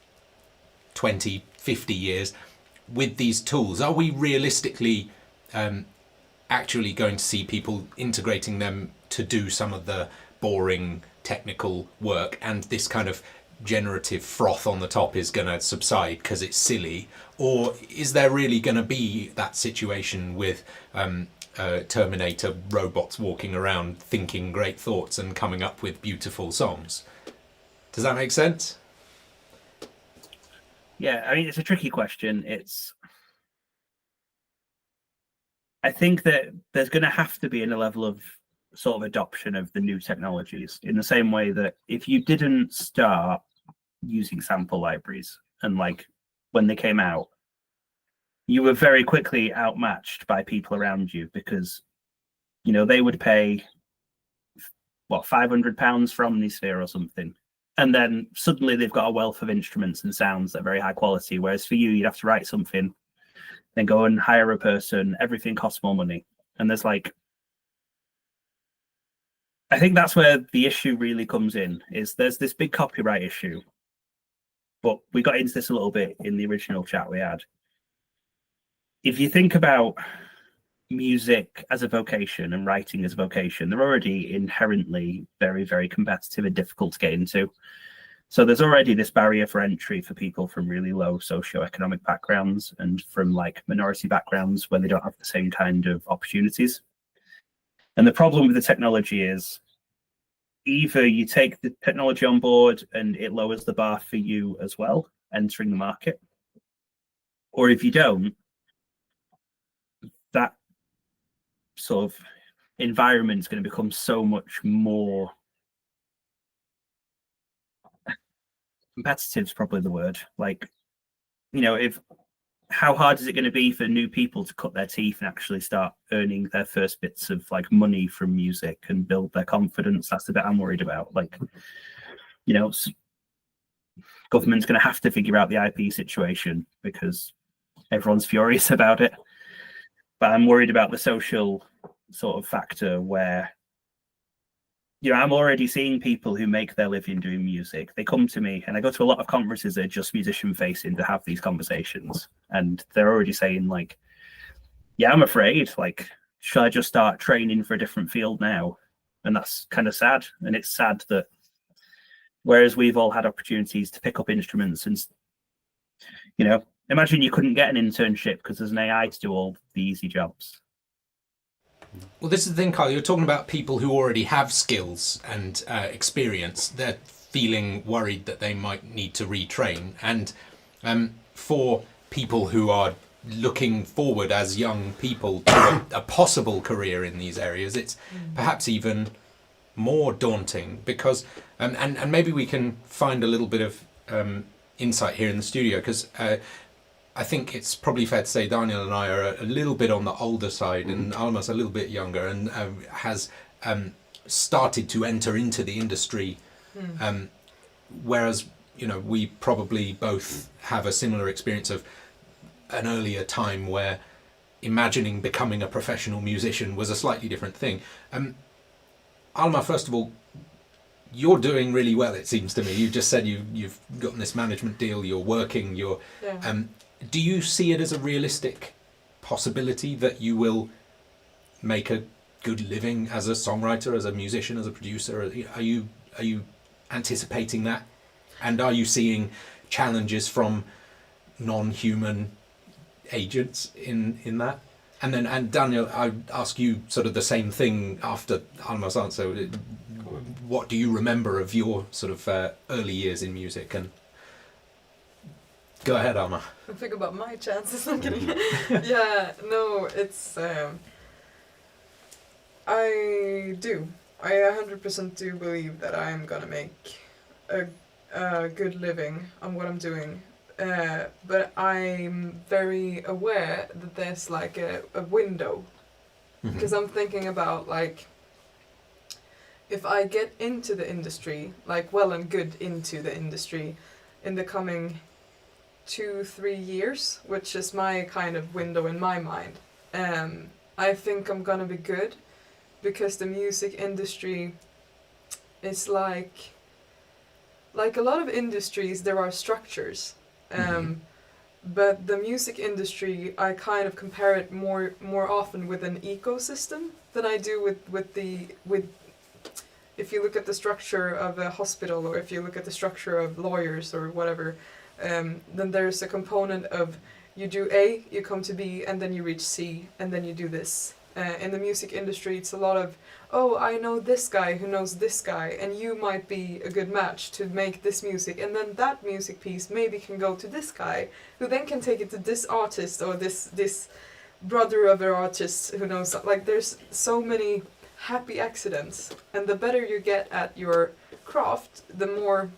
S1: 20, 50 years with these tools? Are we realistically actually going to see people integrating them to do some of the boring technical work, and this kind of generative froth on the top is going to subside because it's silly? Or is there really going to be that situation with Terminator robots walking around thinking great thoughts and coming up with beautiful songs? Does that make sense?
S4: Yeah, I mean, it's a tricky question. I think that there's going to have to be in a level of sort of adoption of the new technologies, in the same way that if you didn't start using sample libraries, and like when they came out, you were very quickly outmatched by people around you, because they would pay what, £500 for Omnisphere or something, and then suddenly they've got a wealth of instruments and sounds that are very high quality, whereas for you, you'd have to write something, then go and hire a person. Everything costs more money. And there's like, I think that's where the issue really comes in, is there's this big copyright issue. But we got into this a little bit in the original chat we had. If you think about music as a vocation and writing as a vocation, they're already inherently very, very competitive and difficult to get into. So there's already this barrier for entry for people from really low socioeconomic backgrounds and from like minority backgrounds where they don't have the same kind of opportunities. And the problem with the technology is either you take the technology on board and it lowers the bar for you as well, entering the market, or if you don't, that sort of environment is going to become so much more competitive, is probably the word. Like, if how hard is it going to be for new people to cut their teeth and actually start earning their first bits of like money from music and build their confidence? That's the bit I'm worried about. Like, you know, government's going to have to figure out the IP situation because everyone's furious about it. But I'm worried about the social sort of factor where, you know, I'm already seeing people who make their living doing music. They come to me, and I go to a lot of conferences that are just musician facing to have these conversations. And they're already saying like, yeah, I'm afraid, like, should I just start training for a different field now? And that's kind of sad. And it's sad that whereas we've all had opportunities to pick up instruments and, you know, imagine you couldn't get an internship because there's an AI to do all the easy jobs.
S1: Well, this is the thing, Kyle. You're talking about people who already have skills and experience. They're feeling worried that they might need to retrain. And for people who are looking forward as young people to a possible career in these areas, it's perhaps even more daunting because, and maybe we can find a little bit of insight here in the studio because I think it's probably fair to say Daniel and I are a little bit on the older side, and Alma's a little bit younger, and has started to enter into the industry, whereas, you know, we probably both have a similar experience of an earlier time where imagining becoming a professional musician was a slightly different thing. Alma, first of all, you're doing really well, it seems to me. You've just said you've gotten this management deal, you're working, do you see it as a realistic possibility that you will make a good living as a songwriter, as a musician, as a producer? Are you anticipating that? And are you seeing challenges from non-human agents in that? And Daniel, I ask you sort of the same thing after Alma's answer. What do you remember of your sort of early years in music? And go ahead, Alma.
S2: I think about my chances. I'm kidding. Yeah, no, it's. I do. I 100% do believe that I'm gonna make a good living on what I'm doing. But I'm very aware that there's like a window. Because I'm thinking about like, if I get into the industry, like well and good into the industry in the coming 2-3 years, which is my kind of window in my mind, I think I'm gonna be good, because the music industry is like a lot of industries, there are structures, but the music industry, I kind of compare it more often with an ecosystem than I do with if you look at the structure of a hospital, or if you look at the structure of lawyers or whatever. Then there's a component of you do A, you come to B, and then you reach C, and then you do this. In the music industry, it's a lot of, oh, I know this guy who knows this guy, and you might be a good match to make this music, and then that music piece maybe can go to this guy, who then can take it to this artist, or this brother of an artist who knows. Like, there's so many happy accidents, and the better you get at your craft, the more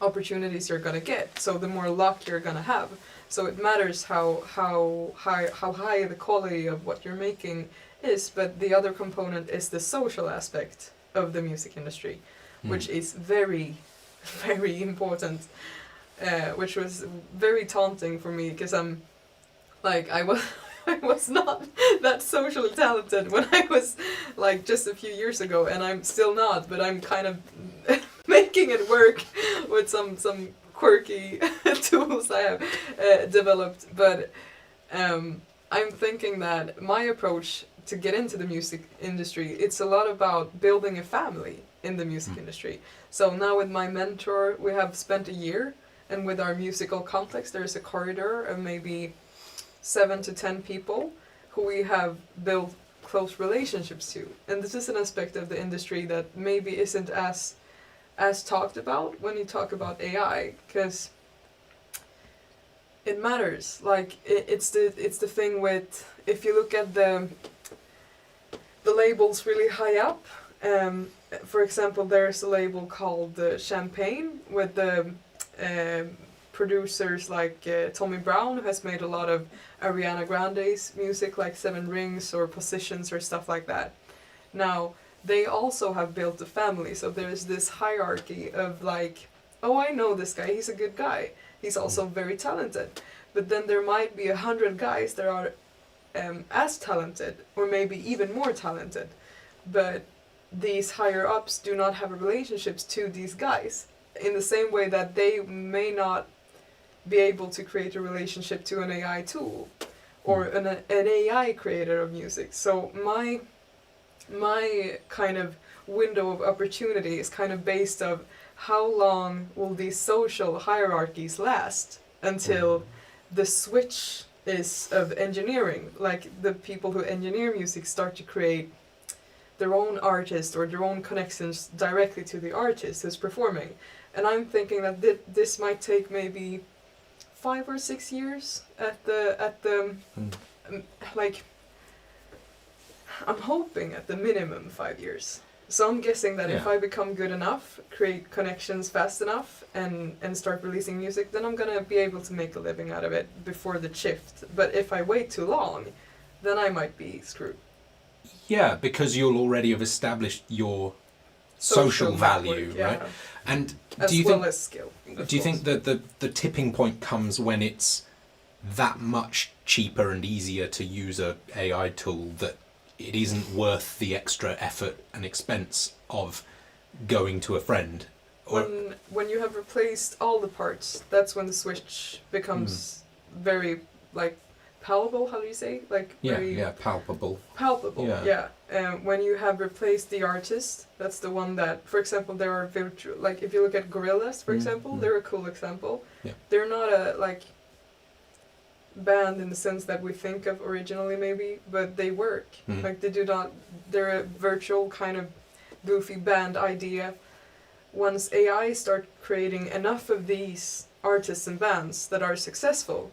S2: opportunities you're gonna get, so the more luck you're gonna have. So it matters how high the quality of what you're making is, but the other component is the social aspect of the music industry, which is very, very important, which was very taunting for me, because I'm like, I was not that socially talented when I was like just a few years ago, and I'm still not, but I'm kind of making it work with some quirky tools I have developed. But I'm thinking that my approach to get into the music industry, it's a lot about building a family in the music industry. So now with my mentor, we have spent a year, and with our musical complex, there's a corridor of maybe 7 to 10 people who we have built close relationships to. And this is an aspect of the industry that maybe isn't as talked about when you talk about AI, because it matters. Like, it's the thing with, if you look at the labels really high up, for example, there's a label called Champagne with the producers like Tommy Brown, who has made a lot of Ariana Grande's music, like Seven Rings or Positions or stuff like that. Now, they also have built a family, so there's this hierarchy of like, oh, I know this guy, he's a good guy. He's also very talented. But then there might be 100 guys that are as talented, or maybe even more talented. But these higher ups do not have relationships to these guys. In the same way that they may not be able to create a relationship to an AI tool or an AI creator of music. So my kind of window of opportunity is kind of based of how long will these social hierarchies last until the switch is of engineering, like the people who engineer music start to create their own artist or their own connections directly to the artist who's performing. And I'm thinking that this might take maybe 5 or 6 years at the like, I'm hoping at the minimum 5 years. So I'm guessing that if I become good enough, create connections fast enough, and start releasing music, then I'm gonna be able to make a living out of it before the shift. But if I wait too long, then I might be screwed.
S1: Yeah, because you'll already have established your social value,
S2: network,
S1: right? And
S2: as
S1: do you
S2: well
S1: think
S2: as skill.
S1: do you think that the tipping point comes when it's that much cheaper and easier to use a AI tool that it isn't worth the extra effort and expense of going to a friend? Or
S2: When you have replaced all the parts, that's when the switch becomes very like palpable. How do you say? Like very
S1: palpable.
S2: Palpable.
S1: Yeah.
S2: When you have replaced the artist, that's the one that, for example, there are virtual. Like if you look at Gorillaz, for example, they're a cool example.
S1: Yeah.
S2: They're not a like band in the sense that we think of originally, maybe, but they work. Like they do not. They're a virtual kind of goofy band idea. Once AI start creating enough of these artists and bands that are successful,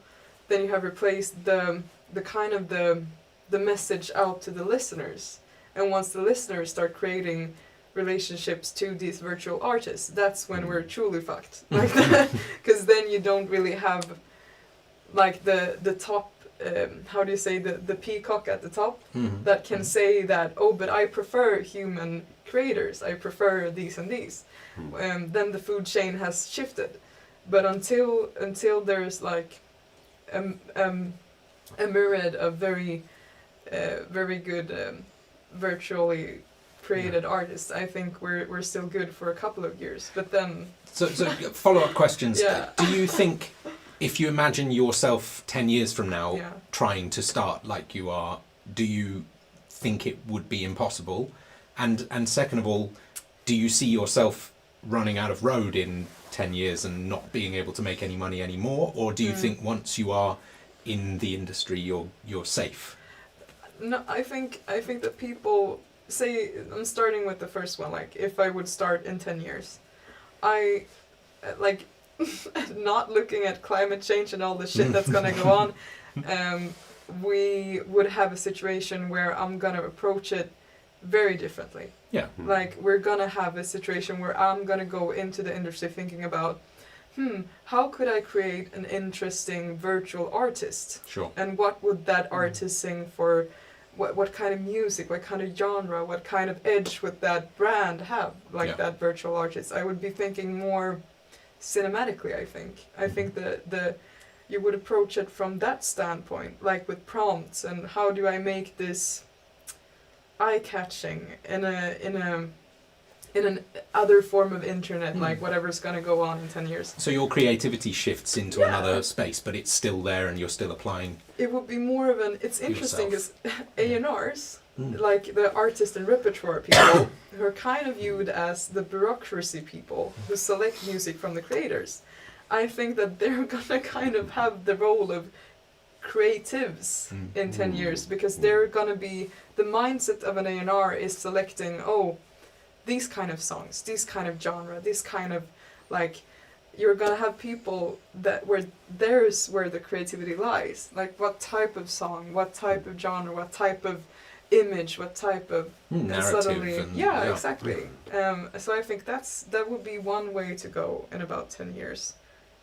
S2: then you have replaced the kind of the message out to the listeners. And once the listeners start creating relationships to these virtual artists, that's when we're truly fucked. Like that, because then you don't really have like the top. How do you say the peacock at the top that can say that, oh, but I prefer human creators. I prefer these and these. Then the food chain has shifted. But until there's like a myriad of very good virtually created artists, I think we're still good for a couple of years. But then
S1: so follow-up questions. Do you think, if you imagine yourself 10 years from now trying to start like you are, do you think it would be impossible? And second of all, do you see yourself running out of road in 10 years and not being able to make any money anymore? Or do you think once you are in the industry, you're safe?
S2: No, I think that people say, I'm starting with the first one, like if I would start in 10 years, I like not looking at climate change and all the shit that's gonna go on, we would have a situation where I'm gonna approach it very differently.
S1: Yeah.
S2: Like we're gonna have a situation where I'm gonna go into the industry thinking about, how could I create an interesting virtual artist?
S1: Sure.
S2: And what would that artist sing for? What kind of music? What kind of genre? What kind of edge would that brand have? Like that virtual artist. I would be thinking more cinematically. I think that you would approach it from that standpoint, like with prompts and how do I make this eye-catching in an other form of internet, like whatever's gonna go on in 10 years.
S1: So your creativity shifts into another space, but it's still there and you're still applying.
S2: It would be more of an, it's interesting because A&Rs, like the artist and repertoire people, who are kind of viewed as the bureaucracy people who select music from the creators. I think that they're gonna kind of have the role of creatives in 10 years, because they're gonna be, the mindset of an A&R is selecting, these kind of songs, these kind of genre, this kind of, like, you're gonna have people that where the creativity lies. Like what type of song, what type of genre, what type of image, what type of
S1: narrative.
S2: suddenly,
S1: And,
S2: exactly. So I think that would be one way to go in about 10 years.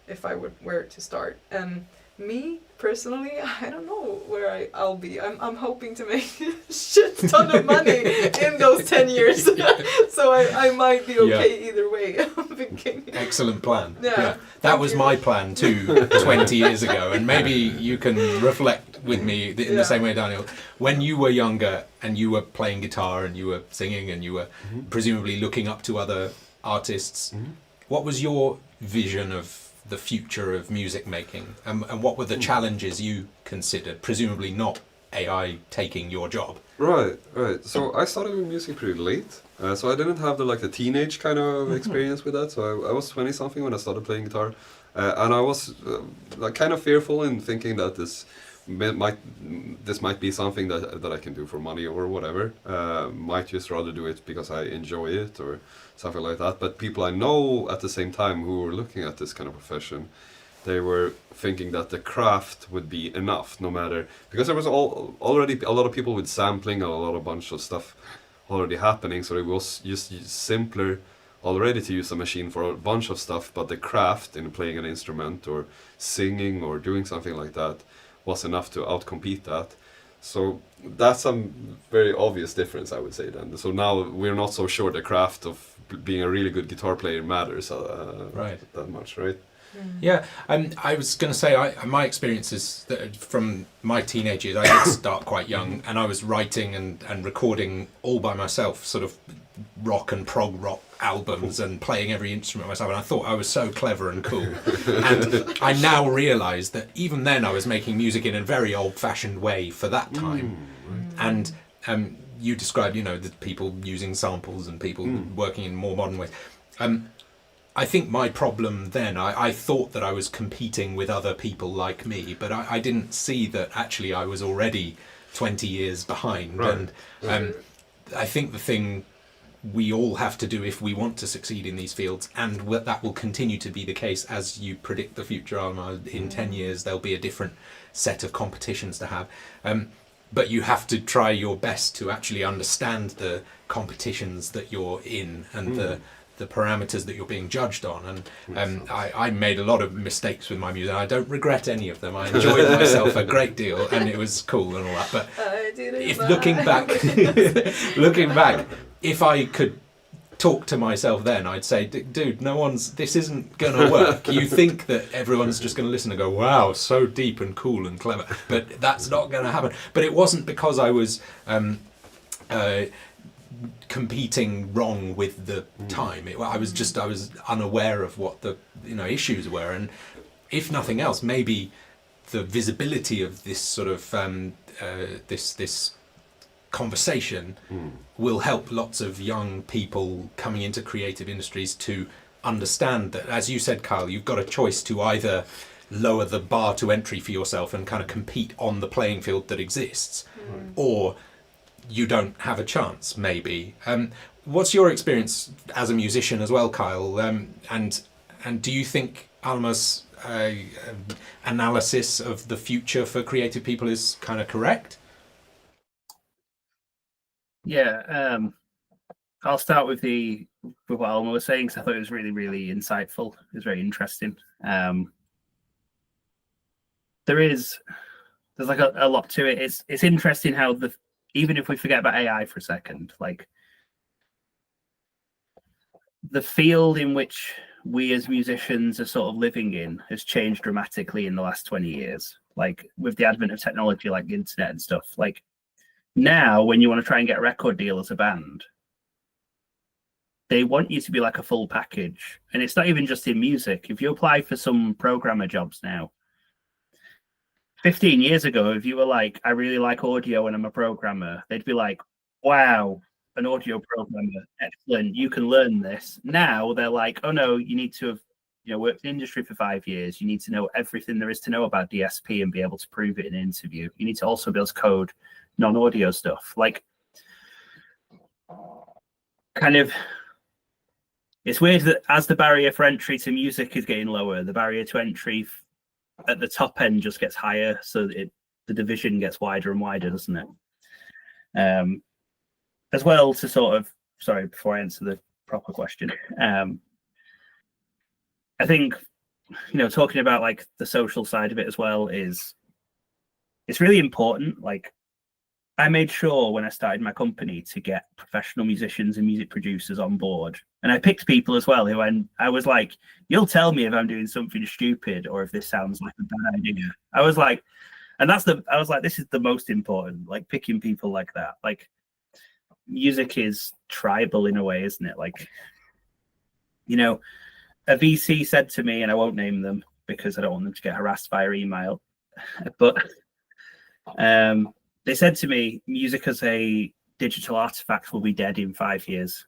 S2: if I were to start. And me personally, I don't know where I'll be. I'm hoping to make a shit ton of money in those 10 years. So I might be okay either way, I'm thinking.
S1: Excellent plan.
S2: Yeah.
S1: That was my plan too 20 years ago, and maybe you can reflect with me in the same way, Daniel. When you were younger and you were playing guitar and you were singing and you were presumably looking up to other artists, what was your vision of the future of music making, and what were the challenges you considered? Presumably not AI taking your job.
S3: Right. So I started with music pretty late, so I didn't have the teenage kind of experience with that. So I was 20 something when I started playing guitar, and I was kind of fearful in thinking that this might be something that I can do for money or whatever. Might just rather do it because I enjoy it or something like that. But people I know at the same time who were looking at this kind of profession, they were thinking that the craft would be enough, no matter, because there was already a lot of people with sampling and a bunch of stuff already happening. So it was just simpler already to use a machine for a bunch of stuff, but the craft in playing an instrument or singing or doing something like that was enough to outcompete that. So that's a very obvious difference, I would say then. So now we're not so sure the craft of being a really good guitar player matters that much, right?
S1: Yeah, I was going to say, my experience is that from my teenage years, I did start quite young, and I was writing and recording all by myself, sort of rock and prog rock albums and playing every instrument myself, and I thought I was so clever and cool. And I now realise that even then I was making music in a very old-fashioned way for that time. And you described, the people using samples and people working in more modern ways. I think my problem then, I thought that I was competing with other people like me, but I didn't see that actually I was already 20 years behind.
S3: Right.
S1: And I think the thing we all have to do if we want to succeed in these fields, and that will continue to be the case as you predict the future, Alma, in 10 years there'll be a different set of competitions to have. But you have to try your best to actually understand the competitions that you're in and the parameters that you're being judged on. And I made a lot of mistakes with my music. I don't regret any of them. I enjoyed myself a great deal, and it was cool and all that. But if looking back, if I could talk to myself then, I'd say, dude, this isn't gonna work. You think that everyone's just gonna listen and go, wow, so deep and cool and clever, but that's not gonna happen. But it wasn't because I was competing wrong with the time. I was unaware of what the issues were, and if nothing else, maybe the visibility of this sort of this conversation will help lots of young people coming into creative industries to understand that, as you said, Kyle, you've got a choice to either lower the bar to entry for yourself and kind of compete on the playing field that exists, or you don't have a chance, maybe. What's your experience as a musician as well, Kyle? And do you think Alma's analysis of the future for creative people is kind of correct?
S4: Yeah, I'll start with what Alma was saying, because I thought it was really, really insightful. It was very interesting. There's like a lot to it. It's interesting how even if we forget about AI for a second, like the field in which we as musicians are sort of living in has changed dramatically in the last 20 years. Like with the advent of technology like the internet and stuff, like now when you want to try and get a record deal as a band, they want you to be like a full package. And it's not even just in music. If you apply for some programmer jobs now, 15 years ago, if you were like, I really like audio and I'm a programmer, they'd be like, wow, an audio programmer, excellent, you can learn this. Now they're like, oh no, you need to have worked in the industry for 5 years. You need to know everything there is to know about DSP and be able to prove it in an interview. You need to also be able to code non-audio stuff. Like, kind of, it's weird that as the barrier for entry to music is getting lower, the barrier to entry at the top end just gets higher, so the division gets wider and wider, doesn't it? As well, to sort of, sorry, before I answer the proper question, I think talking about like the social side of it as well is it's really important. Like I made sure when I started my company to get professional musicians and music producers on board. And I picked people as well who I was like, you'll tell me if I'm doing something stupid or if this sounds like a bad idea. I was like, this is the most important, like picking people like that. Like music is tribal in a way, isn't it? Like, a VC said to me, and I won't name them because I don't want them to get harassed via email, but they said to me, music as a digital artifact will be dead in 5 years.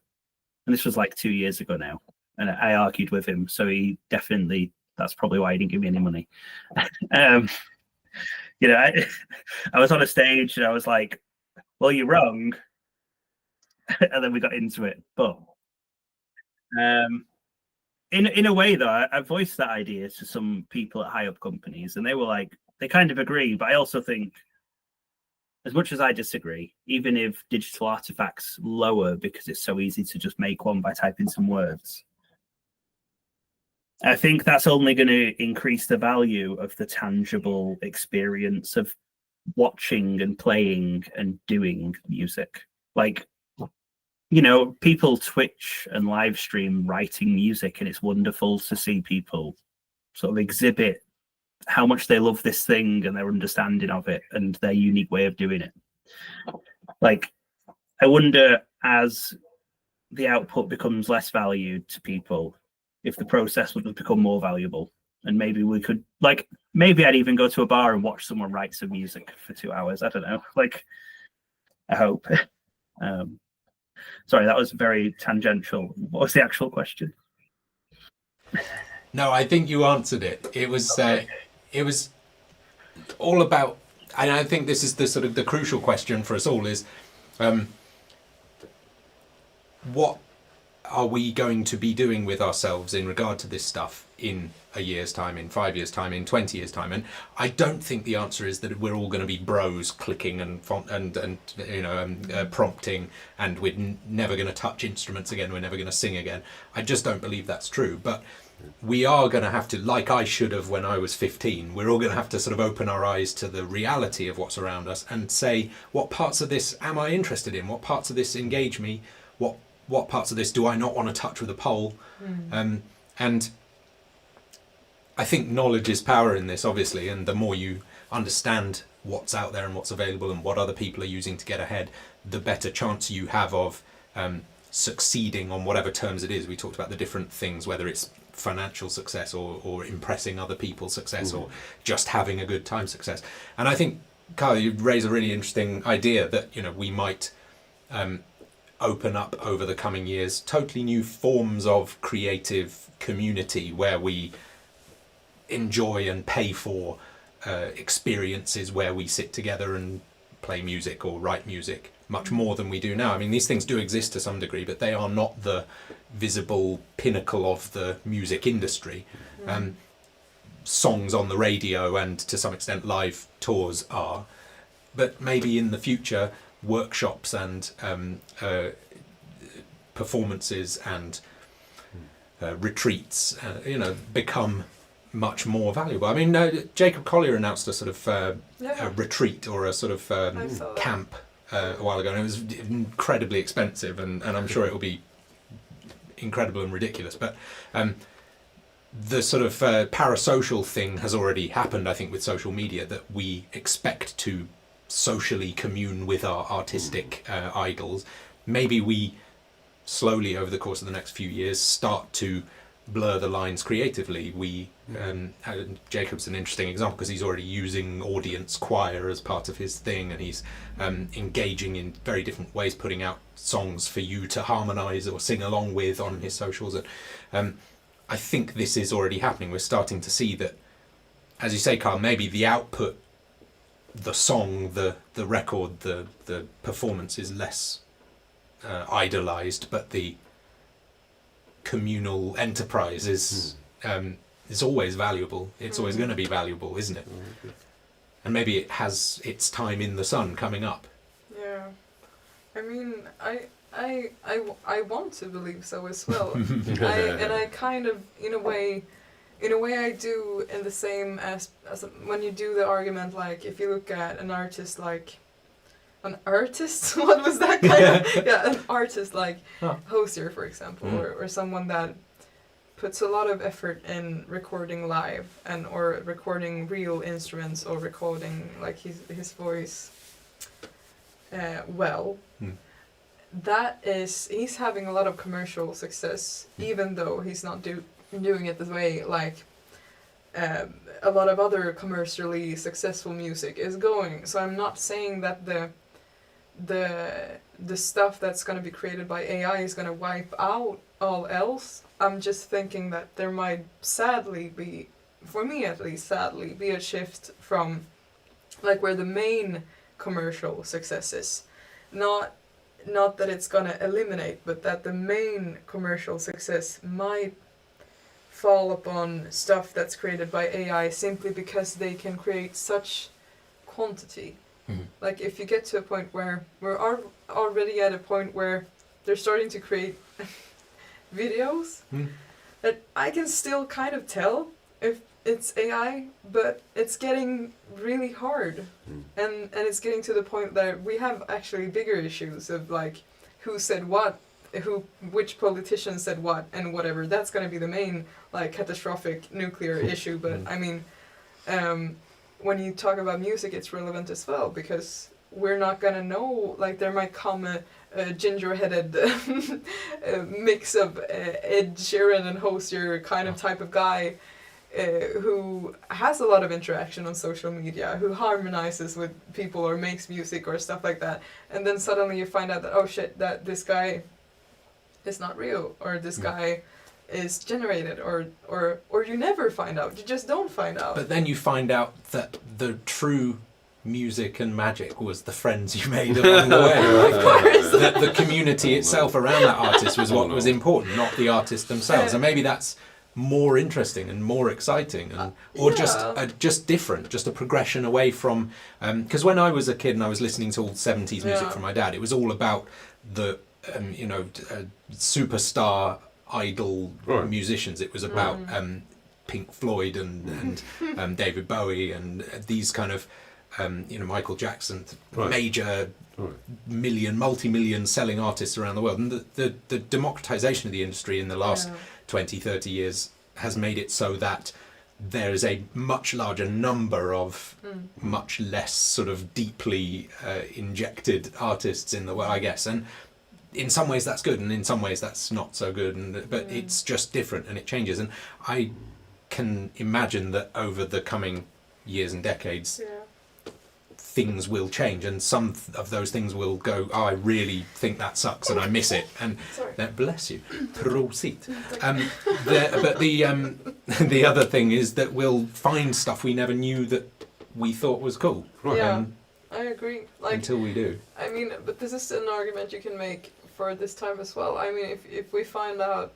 S4: And this was like 2 years ago now. And I argued with him. So that's probably why he didn't give me any money. I was on a stage and I was like, well, you're wrong. And then we got into it. But in a way, though, I voiced that idea to some people at high up companies and they were like, they kind of agree. But I also think, as much as I disagree, even if digital artifacts lower because it's so easy to just make one by typing some words, I think that's only going to increase the value of the tangible experience of watching and playing and doing music. Like, people Twitch and live stream writing music, and it's wonderful to see people sort of exhibit how much they love this thing and their understanding of it and their unique way of doing it. Like, I wonder, as the output becomes less valued to people, if the process would become more valuable. And maybe we could, maybe I'd even go to a bar and watch someone write some music for 2 hours. I don't know. I hope. Sorry, that was very tangential. What was the actual question?
S1: No, I think you answered it. It was all about, and I think this is the sort of the crucial question for us all is, what are we going to be doing with ourselves in regard to this stuff in a year's time, in 5 years' time, in 20 years' time? And I don't think the answer is that we're all going to be bros clicking and prompting, and we're never going to touch instruments again, we're never going to sing again. I just don't believe that's true. But we are going to have to, like I should have when I was 15, we're all going to have to sort of open our eyes to the reality of what's around us and say, what parts of this am I interested in? What parts of this engage me? What parts of this do I not want to touch with a pole? And I think knowledge is power in this, obviously, and the more you understand what's out there and what's available and what other people are using to get ahead, the better chance you have of succeeding on whatever terms it is. We talked about the different things, whether it's financial success or impressing other people's success or just having a good time success. And I think, Kyle, you raise a really interesting idea that we might open up over the coming years totally new forms of creative community where we enjoy and pay for experiences where we sit together and play music or write music much more than we do now. I mean, these things do exist to some degree, but they are not the visible pinnacle of the music industry. Songs on the radio and to some extent live tours are, but maybe in the future workshops and performances and retreats become much more valuable. I mean, Jacob Collier announced a sort of a retreat or a sort of camp a while ago, and it was incredibly expensive, and I'm sure it will be incredible and ridiculous, but the sort of parasocial thing has already happened, I think, with social media, that we expect to socially commune with our artistic idols. Maybe we slowly, over the course of the next few years, start to blur the lines creatively. Jacob's an interesting example because he's already using audience choir as part of his thing, and he's engaging in very different ways, putting out songs for you to harmonise or sing along with on his socials. And I think this is already happening. We're starting to see that, as you say, Kyle, maybe the output, the song, the record, the performance is less idolised, but the communal enterprise is always valuable. It's always going to be valuable, isn't it? And maybe it has its time in the sun coming up.
S2: Yeah, I mean, I want to believe so as well. I kind of, in a way, in a way I do in the same as when you do the argument, like if you look at an artist like an artist, what was that kind of? Yeah, an artist like Hozier, for example, or someone that puts a lot of effort in recording live and or recording real instruments or recording like his voice well. That is, he's having a lot of commercial success, even though he's not doing it the way like a lot of other commercially successful music is going. So I'm not saying that the stuff that's going to be created by AI is going to wipe out all else. I'm just thinking that there might sadly be, for me at least sadly, be a shift from like where the main commercial success is. Not that it's going to eliminate, but that the main commercial success might fall upon stuff that's created by AI simply because they can create such quantity. Like if you get to a point where we're already at a point where they're starting to create videos that I can still kind of tell if it's AI, but it's getting really hard. And it's getting to the point that we have actually bigger issues of like who said what, which politician said what and whatever. That's going to be the main like catastrophic nuclear issue. But I mean, when you talk about music, it's relevant as well because we're not going to know, like there might come a ginger-headed mix of Ed Sheeran and Hozier kind of type of guy who has a lot of interaction on social media, who harmonizes with people or makes music or stuff like that, and then suddenly you find out that, oh shit, that this guy is not real, or this guy is generated, or you never find out, you just don't find out.
S1: But then you find out that the true music and magic was the friends you made along the way. Like, the community itself around that artist was what was important, not the artist themselves. And maybe that's more interesting and more exciting, and or just different, just a progression away from. Because when I was a kid and I was listening to all 70s music from my dad, it was all about the superstar idol musicians. It was about Pink Floyd and David Bowie and these kind of Michael Jackson, major multi-million selling artists around the world. And the democratization of the industry in the last 20, 30 years has made it so that there is a much larger number of much less sort of deeply injected artists in the world, I guess. And in some ways that's good, and in some ways that's not so good. But it's just different, and it changes. And I can imagine that over the coming years and decades, things will change, and some of those things will go, oh, I really think that sucks and I miss it, and bless you, prosit. But the other thing is that we'll find stuff we never knew that we thought was cool.
S2: I agree. Like,
S1: until we do.
S2: I mean, but this is an argument you can make for this time as well. I mean, if we find out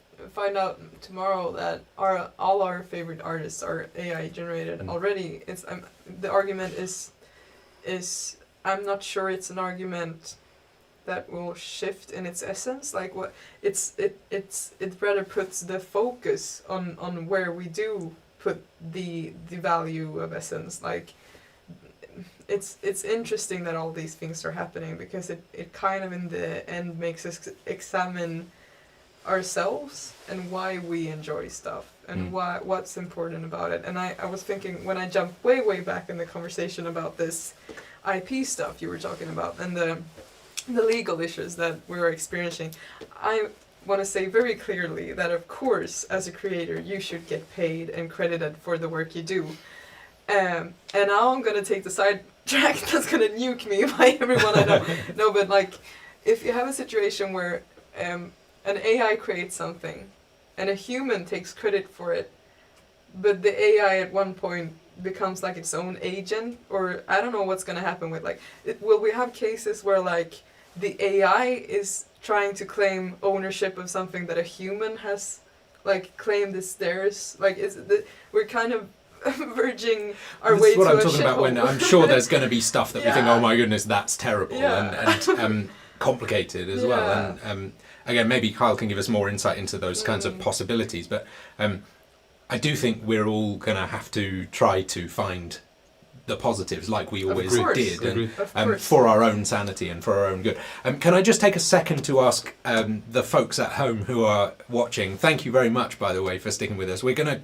S2: tomorrow that all our favorite artists are AI generated already, it's the argument is I'm not sure it's an argument that will shift in its essence. Like what it rather puts the focus on where we do put the value of essence. Like it's interesting that all these things are happening, because it kind of in the end makes us examine ourselves and why we enjoy stuff and what's important about it. And I was thinking, when I jumped way back in the conversation about this IP stuff you were talking about and the legal issues that we're experiencing, I want to say very clearly that of course as a creator you should get paid and credited for the work you do. And now I'm going to take the side track that's going to nuke me by everyone I know. No, but like if you have a situation where an AI creates something and a human takes credit for it, but the AI at one point becomes like its own agent, or I don't know what's going to happen with like, will we have cases where like the AI is trying to claim ownership of something that a human has like claimed is theirs? Like we're kind of verging our way to a shithole. This is what I'm talking about,
S1: when I'm sure there's going to be stuff that we think, oh my goodness, that's terrible, and complicated as well. And again, maybe Kyle can give us more insight into those kinds of possibilities. But I I do think we're all going to have to try to find the positives, like we always did, and for our own sanity and for our own good. Can I just take a second to ask the folks at home who are watching, thank you very much, by the way, for sticking with us. We're going to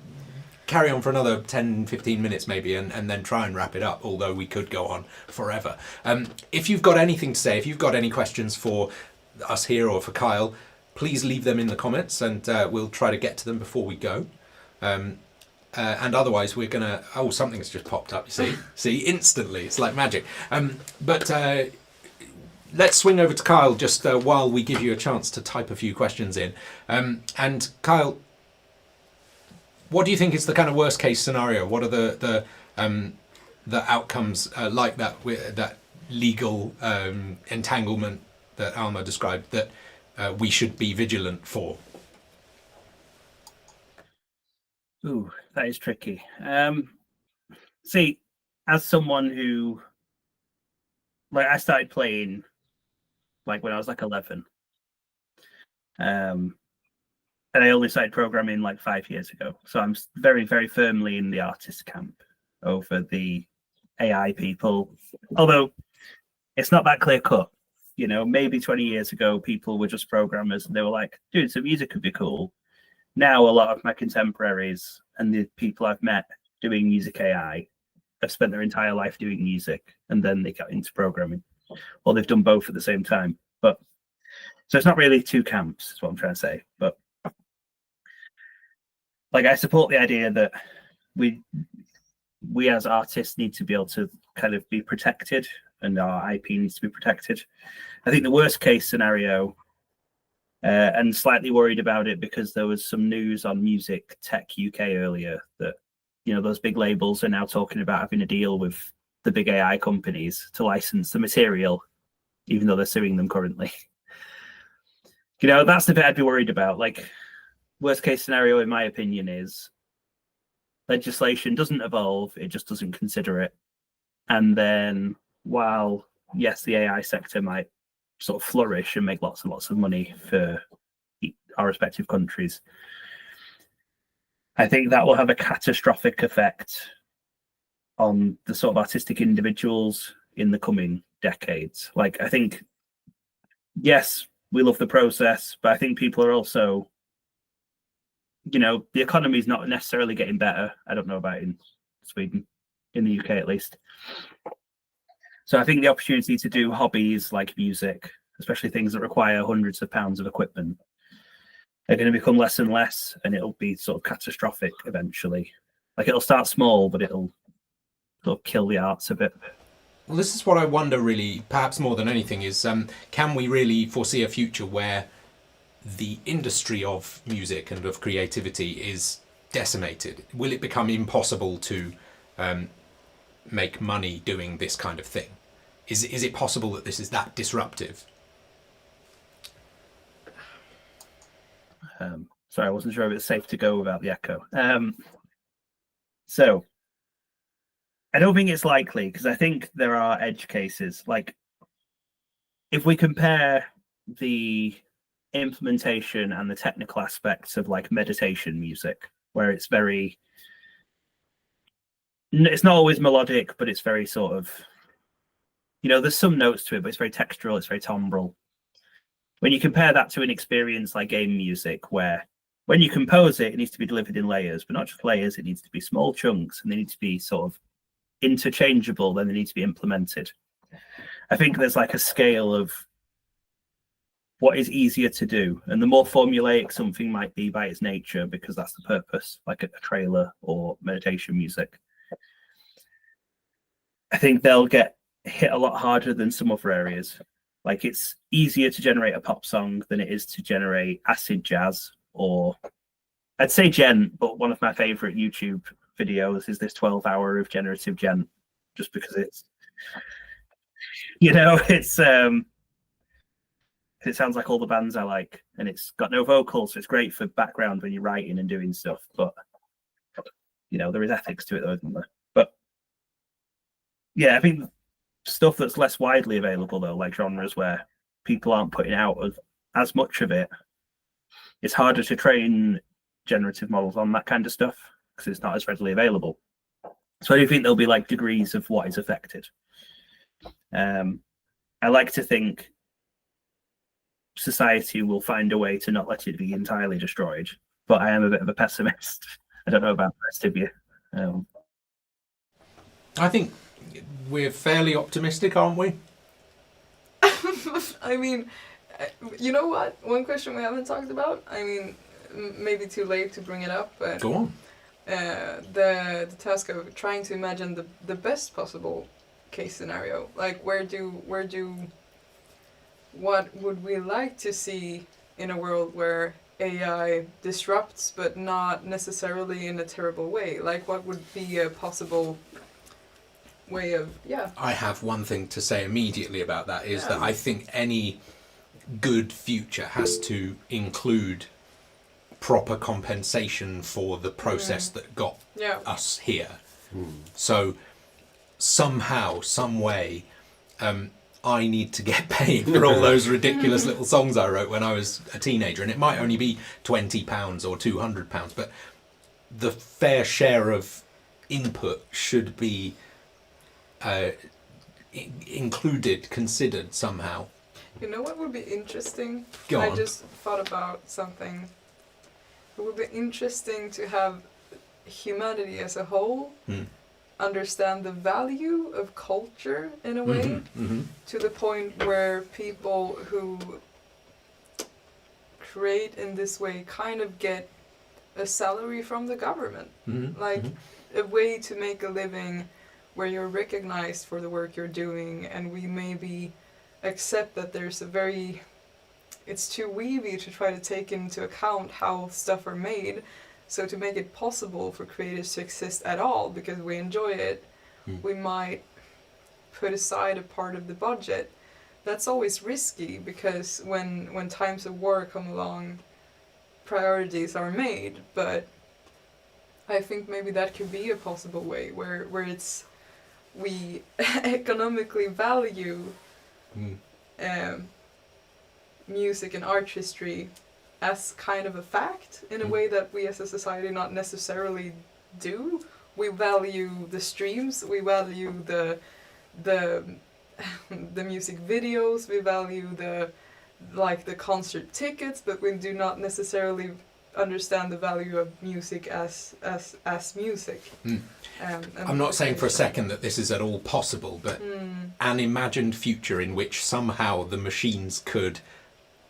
S1: carry on for another 10-15 minutes maybe, and then try and wrap it up, although we could go on forever. If you've got anything to say, if you've got any questions for us here or for Kyle, please leave them in the comments, and we'll try to get to them before we go. And otherwise we're gonna, oh, something's just popped up, you see instantly, it's like magic. But let's swing over to Kyle just while we give you a chance to type a few questions in. And Kyle, what do you think is the kind of worst case scenario? What are the outcomes like that, that legal entanglement that Alma described, that we should be vigilant for?
S4: Ooh, that is tricky. See, as someone who, like, I started playing like when I was like 11, and I only started programming like 5 years ago. So I'm very, very firmly in the artist camp over the AI people. Although it's not that clear cut. You know, maybe 20 years ago, people were just programmers and they were like, dude, some music could be cool. Now, a lot of my contemporaries and the people I've met doing music AI have spent their entire life doing music, and then they got into programming, or they've done both at the same time. But so it's not really two camps, is what I'm trying to say. But like, I support the idea that we as artists need to be able to kind of be protected, and our IP needs to be protected. I think the worst case scenario, and slightly worried about it because there was some news on Music Tech UK earlier that, you know, those big labels are now talking about having a deal with the big AI companies to license the material, even though they're suing them currently. You know, that's the bit I'd be worried about. Like, worst case scenario, in my opinion, is legislation doesn't evolve, it just doesn't consider it. And then while, yes, the AI sector might sort of flourish and make lots and lots of money for our respective countries, I think that will have a catastrophic effect on the sort of artistic individuals in the coming decades. Like, I think, yes, we love the process, but I think people are also, you know, the economy is not necessarily getting better. I don't know about in Sweden, in the UK at least. So I think the opportunity to do hobbies like music, especially things that require hundreds of pounds of equipment, are going to become less and less, and it'll be sort of catastrophic eventually. Like, it'll start small, but it'll sort of kill the arts a bit.
S1: Well, this is what I wonder, really, perhaps more than anything, is can we really foresee a future where the industry of music and of creativity is decimated? Will it become impossible to make money doing this kind of thing? Is it possible that this is that disruptive?
S4: Sorry, I wasn't sure if it's safe to go without the echo. So I don't think it's likely, because I think there are edge cases. Like, if we compare the implementation and the technical aspects of like meditation music, where it's very, it's not always melodic, but it's very sort of, you know, there's some notes to it, but it's very textural, it's very timbral. When you compare that to an experience like game music, where when you compose it, it needs to be delivered in layers, but not just layers, it needs to be small chunks, and they need to be sort of interchangeable, then they need to be implemented. I think there's like a scale of what is easier to do, and the more formulaic something might be by its nature, because that's the purpose, like a trailer or meditation music, I think they'll get hit a lot harder than some other areas. Like, it's easier to generate a pop song than it is to generate acid jazz, or I'd say gent, but one of my favorite YouTube videos is this 12-hour of generative gent, just because it's, you know, it's it sounds like all the bands I like, and it's got no vocals, so it's great for background when you're writing and doing stuff. But, you know, there is ethics to it, though, isn't there? But yeah, I think stuff that's less widely available, though, like genres where people aren't putting out as much of it, it's harder to train generative models on that kind of stuff. because it's not as readily available. So I do think there'll be like degrees of what is affected. I like to think society will find a way to not let it be entirely destroyed, but I am a bit of a pessimist. I don't know about the rest of you.
S1: I think we're fairly optimistic, aren't we?
S2: I mean, you know what? One question we haven't talked about. I mean, maybe too late to bring it up, but
S1: Go on.
S2: The task of trying to imagine the best possible case scenario. Like, what would we like to see in a world where AI disrupts, but not necessarily in a terrible way? Like, what would be a possible way of,
S1: I have one thing to say immediately about that, is that I think any good future has to include proper compensation for the process that got us here. So somehow, some way, I need to get paid for all those ridiculous little songs I wrote when I was a teenager, and it might only be £20 or £200, but the fair share of input should be included, considered somehow.
S2: You know what would be interesting?
S1: Go on.
S2: I just thought about something. It would be interesting to have humanity as a whole understand the value of culture in a way, to the point where people who create in this way kind of get a salary from the government. Like a way to make a living where you're recognized for the work you're doing, and we maybe accept that there's it's too weavy to try to take into account how stuff are made. So to make it possible for creators to exist at all because we enjoy it, we might put aside a part of the budget. That's always risky, because when times of war come along, priorities are made. But I think maybe that could be a possible way where we economically value music and artistry as kind of a fact, in a way that we as a society not necessarily do. We value the streams, we value the music videos, we value the concert tickets, but we do not necessarily understand the value of music as music.
S1: I'm not saying for a second that this is at all possible, but an imagined future in which somehow the machines could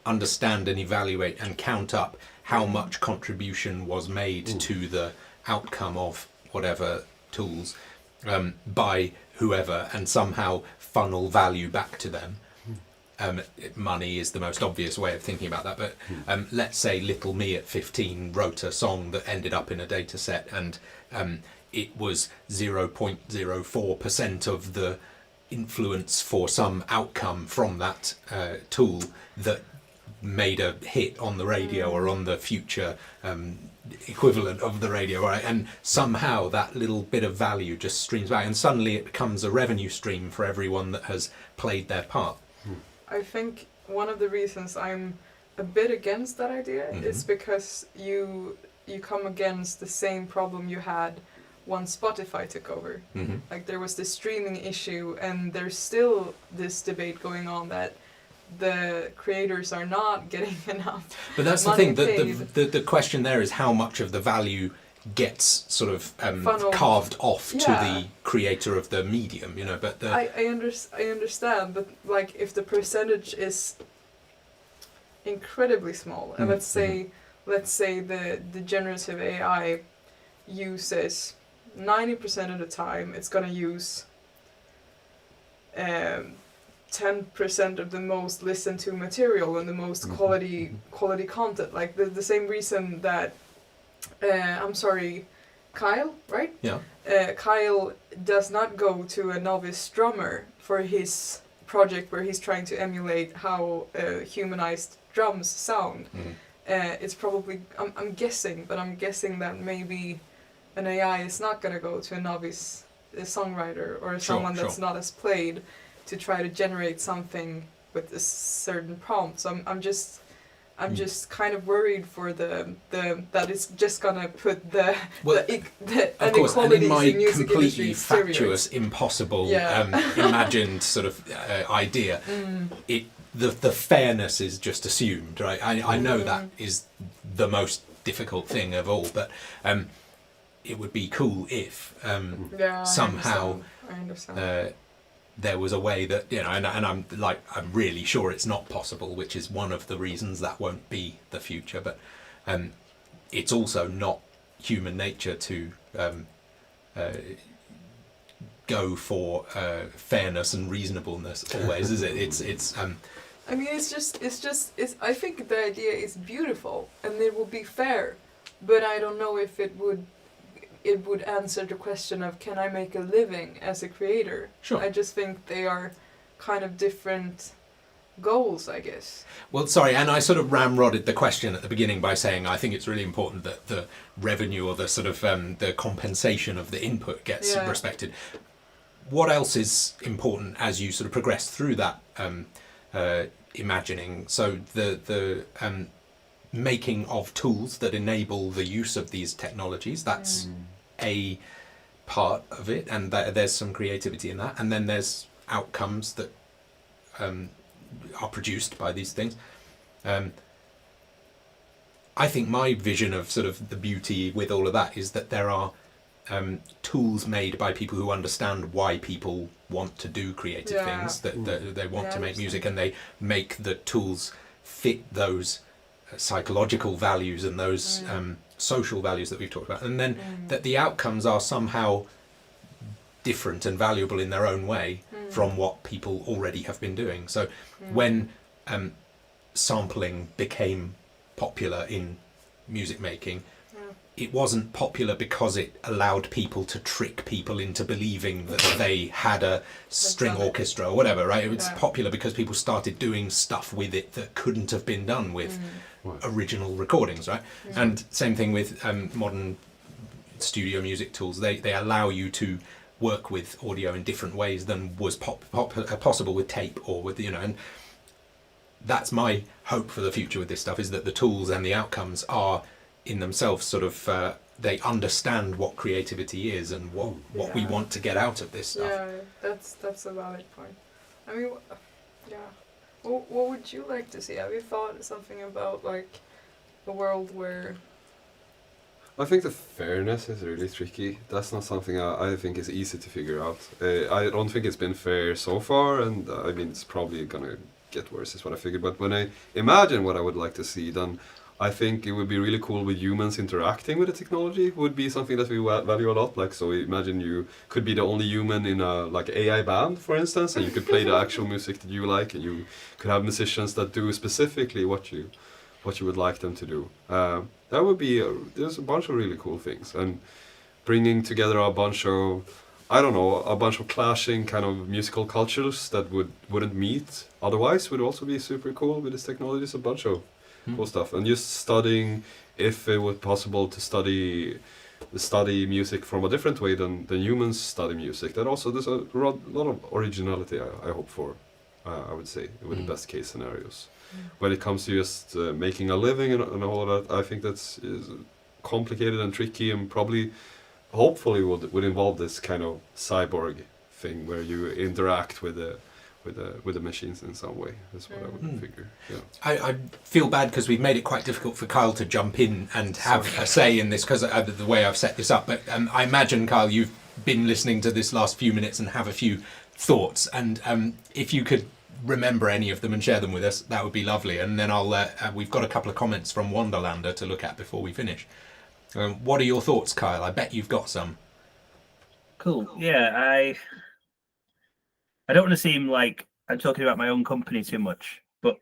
S1: understand and evaluate and count up how much contribution was made to the outcome of whatever tools by whoever, and somehow funnel value back to them. Money is the most obvious way of thinking about that, but let's say little me at 15 wrote a song that ended up in a data set, and it was 0.04% of the influence for some outcome from that tool that made a hit on the radio or on the future equivalent of the radio, right? And somehow that little bit of value just streams back, and suddenly it becomes a revenue stream for everyone that has played their part.
S2: I think one of the reasons I'm a bit against that idea is because you come against the same problem you had once Spotify took over. Like, there was this streaming issue, and there's still this debate going on that the creators are not getting enough.
S1: But that's the thing, the question there is how much of the value gets sort of carved off to the creator of the medium, you know. But
S2: I understand, but like, if the percentage is incredibly small, and let's say the generative AI uses 90% of the time, it's gonna use 10% of the most listened to material and the most quality content. Like the same reason that I'm sorry, Kyle, right?
S1: Yeah.
S2: Kyle does not go to a novice drummer for his project where he's trying to emulate how humanized drums sound. It's probably, I'm guessing that maybe an AI is not going to go to a novice songwriter or someone that's not as played to try to generate something with a certain prompt. So I'm just kind of worried for the that it's just gonna put the
S1: of course, and in my
S2: in music
S1: completely
S2: industry
S1: fatuous,
S2: serious.
S1: impossible,
S2: Yeah.
S1: imagined sort of idea, the fairness is just assumed, right? I know that is the most difficult thing of all, but it would be cool if somehow
S2: I understand.
S1: there was a way that, you know, and I'm really sure it's not possible, which is one of the reasons that won't be the future. But it's also not human nature to go for fairness and reasonableness always, is it? It's.
S2: I mean, it's. I think the idea is beautiful and it would be fair, but I don't know if it would answer the question of can I make a living as a creator.
S1: Sure.
S2: I just think they are kind of different goals, I guess.
S1: Well, sorry, and I sort of ramrodded the question at the beginning by saying I think it's really important that the revenue or the sort of the compensation of the input gets respected. What else is important as you sort of progress through that imagining? So the making of tools that enable the use of these technologies, that's a part of it, and there's some creativity in that, and then there's outcomes that are produced by these things. I think my vision of sort of the beauty with all of that is that there are tools made by people who understand why people want to do creative things, that they want to make music, and they make the tools fit those psychological values and those social values that we've talked about, and then that the outcomes are somehow different and valuable in their own way from what people already have been doing. So when sampling became popular in music making, it wasn't popular because it allowed people to trick people into believing that they had a string orchestra or whatever, right? It was popular because people started doing stuff with it that couldn't have been done with original recordings, right? And same thing with modern studio music tools. They allow you to work with audio in different ways than was possible with tape or with, you know, and that's my hope for the future with this stuff, is that the tools and the outcomes are in themselves sort of they understand what creativity is and what we want to get out of this stuff.
S2: Yeah, that's a valid point. I mean, what would you like to see? Have you thought something about like a world where...
S3: I think the fairness is really tricky. That's not something I think is easy to figure out. I don't think it's been fair so far, and I mean it's probably gonna get worse is what I figured. But when I imagine what I would like to see, then I think it would be really cool with humans interacting with the technology. Would be something that we value a lot. Like, so imagine you could be the only human in a like AI band, for instance, and you could play the actual music that you like, and you could have musicians that do specifically what you would like them to do. That would be there's a bunch of really cool things, and bringing together a bunch of, I don't know, a bunch of clashing kind of musical cultures that wouldn't meet otherwise would also be super cool with this technology. It's a bunch of cool stuff, and just studying, if it was possible to study music from a different way than humans study music. That also there's a lot of originality I hope for. I would say with the best case scenarios. When it comes to just making a living and all of that, I think that's is complicated and tricky, and probably, hopefully, would involve this kind of cyborg thing where you interact with the machines in some way. That's what I would figure. Yeah.
S1: I feel bad because we've made it quite difficult for Kyle to jump in and have a say in this because of the way I've set this up. But I imagine, Kyle, you've been listening to this last few minutes and have a few thoughts. And if you could remember any of them and share them with us, that would be lovely. And then we've got a couple of comments from Wonderlander to look at before we finish. What are your thoughts, Kyle? I bet you've got some.
S4: Cool. Yeah, I don't want to seem like I'm talking about my own company too much, but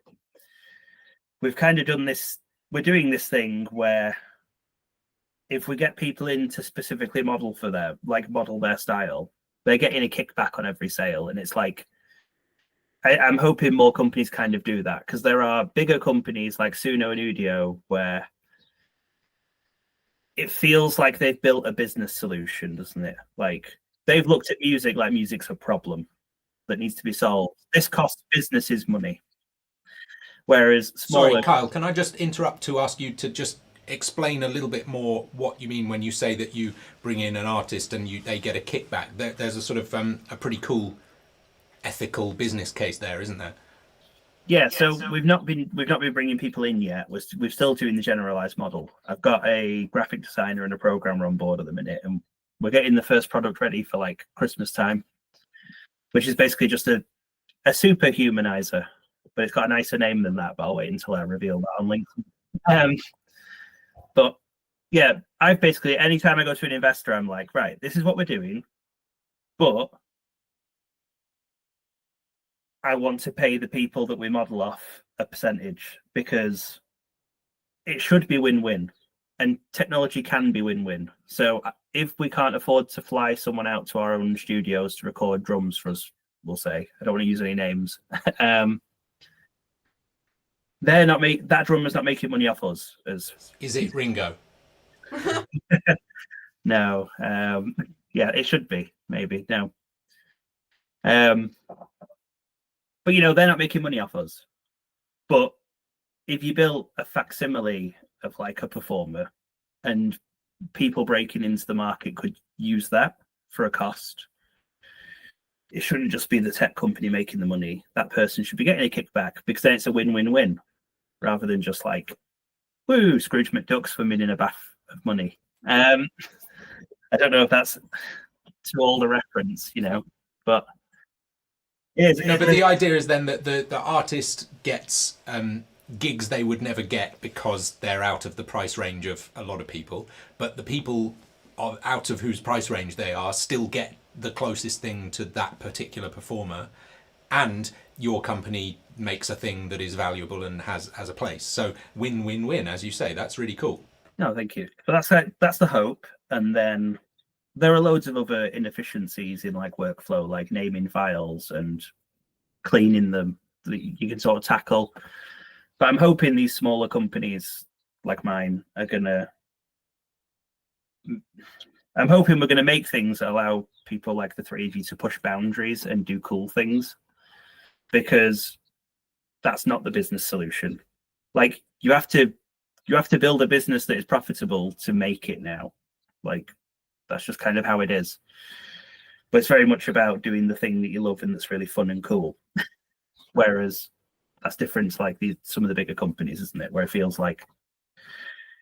S4: we've kind of done this. We're doing this thing where if we get people in to specifically model their style, they're getting a kickback on every sale. And it's like, I'm hoping more companies kind of do that, because there are bigger companies like Suno and Udio where it feels like they've built a business solution, doesn't it? Like they've looked at music like music's a problem that needs to be solved. This costs businesses money. Whereas smaller...
S1: Sorry, Kyle, can I just interrupt to ask you to just explain a little bit more what you mean when you say that you bring in an artist and they get a kickback? There's a sort of a pretty cool ethical business case there, isn't there?
S4: Yeah, so we've not been bringing people in yet. We're still doing the generalized model. I've got a graphic designer and a programmer on board at the minute, and we're getting the first product ready for like Christmas time, which is basically just a super humanizer, but it's got a nicer name than that. But I'll wait until I reveal that on LinkedIn. But yeah, I've basically, anytime I go to an investor, I'm like, right, this is what we're doing, but I want to pay the people that we model off a percentage, because it should be win-win, and technology can be win-win. So if we can't afford to fly someone out to our own studios to record drums for us, we'll say, I don't want to use any names, that drummer's not making money off us.
S1: Is it Ringo?
S4: No. Yeah, it should be, maybe. No. But, you know, they're not making money off us. But if you built a facsimile of like a performer and people breaking into the market could use that for a cost, it shouldn't just be the tech company making the money. That person should be getting a kickback, because then it's a win-win-win, rather than just like, woo, Scrooge McDuck's swimming in a bath of money. I don't know if that's to all the reference, you know, but...
S1: No, but the idea is then that the artist gets gigs they would never get because they're out of the price range of a lot of people, but the people out of whose price range they are still get the closest thing to that particular performer, and your company makes a thing that is valuable and has a place. So win-win-win, as you say. That's really cool.
S4: No, thank you. But that's the hope, and then there are loads of other inefficiencies in like workflow, like naming files and cleaning them, that you can sort of tackle. But I'm hoping these smaller companies like mine are I'm hoping we're gonna make things that allow people like the three of you to push boundaries and do cool things, because that's not the business solution. Like you have to build a business that is profitable to make it now. Like that's just kind of how it is. But it's very much about doing the thing that you love and that's really fun and cool. Whereas that's different to like some of the bigger companies, isn't it? Where it feels like,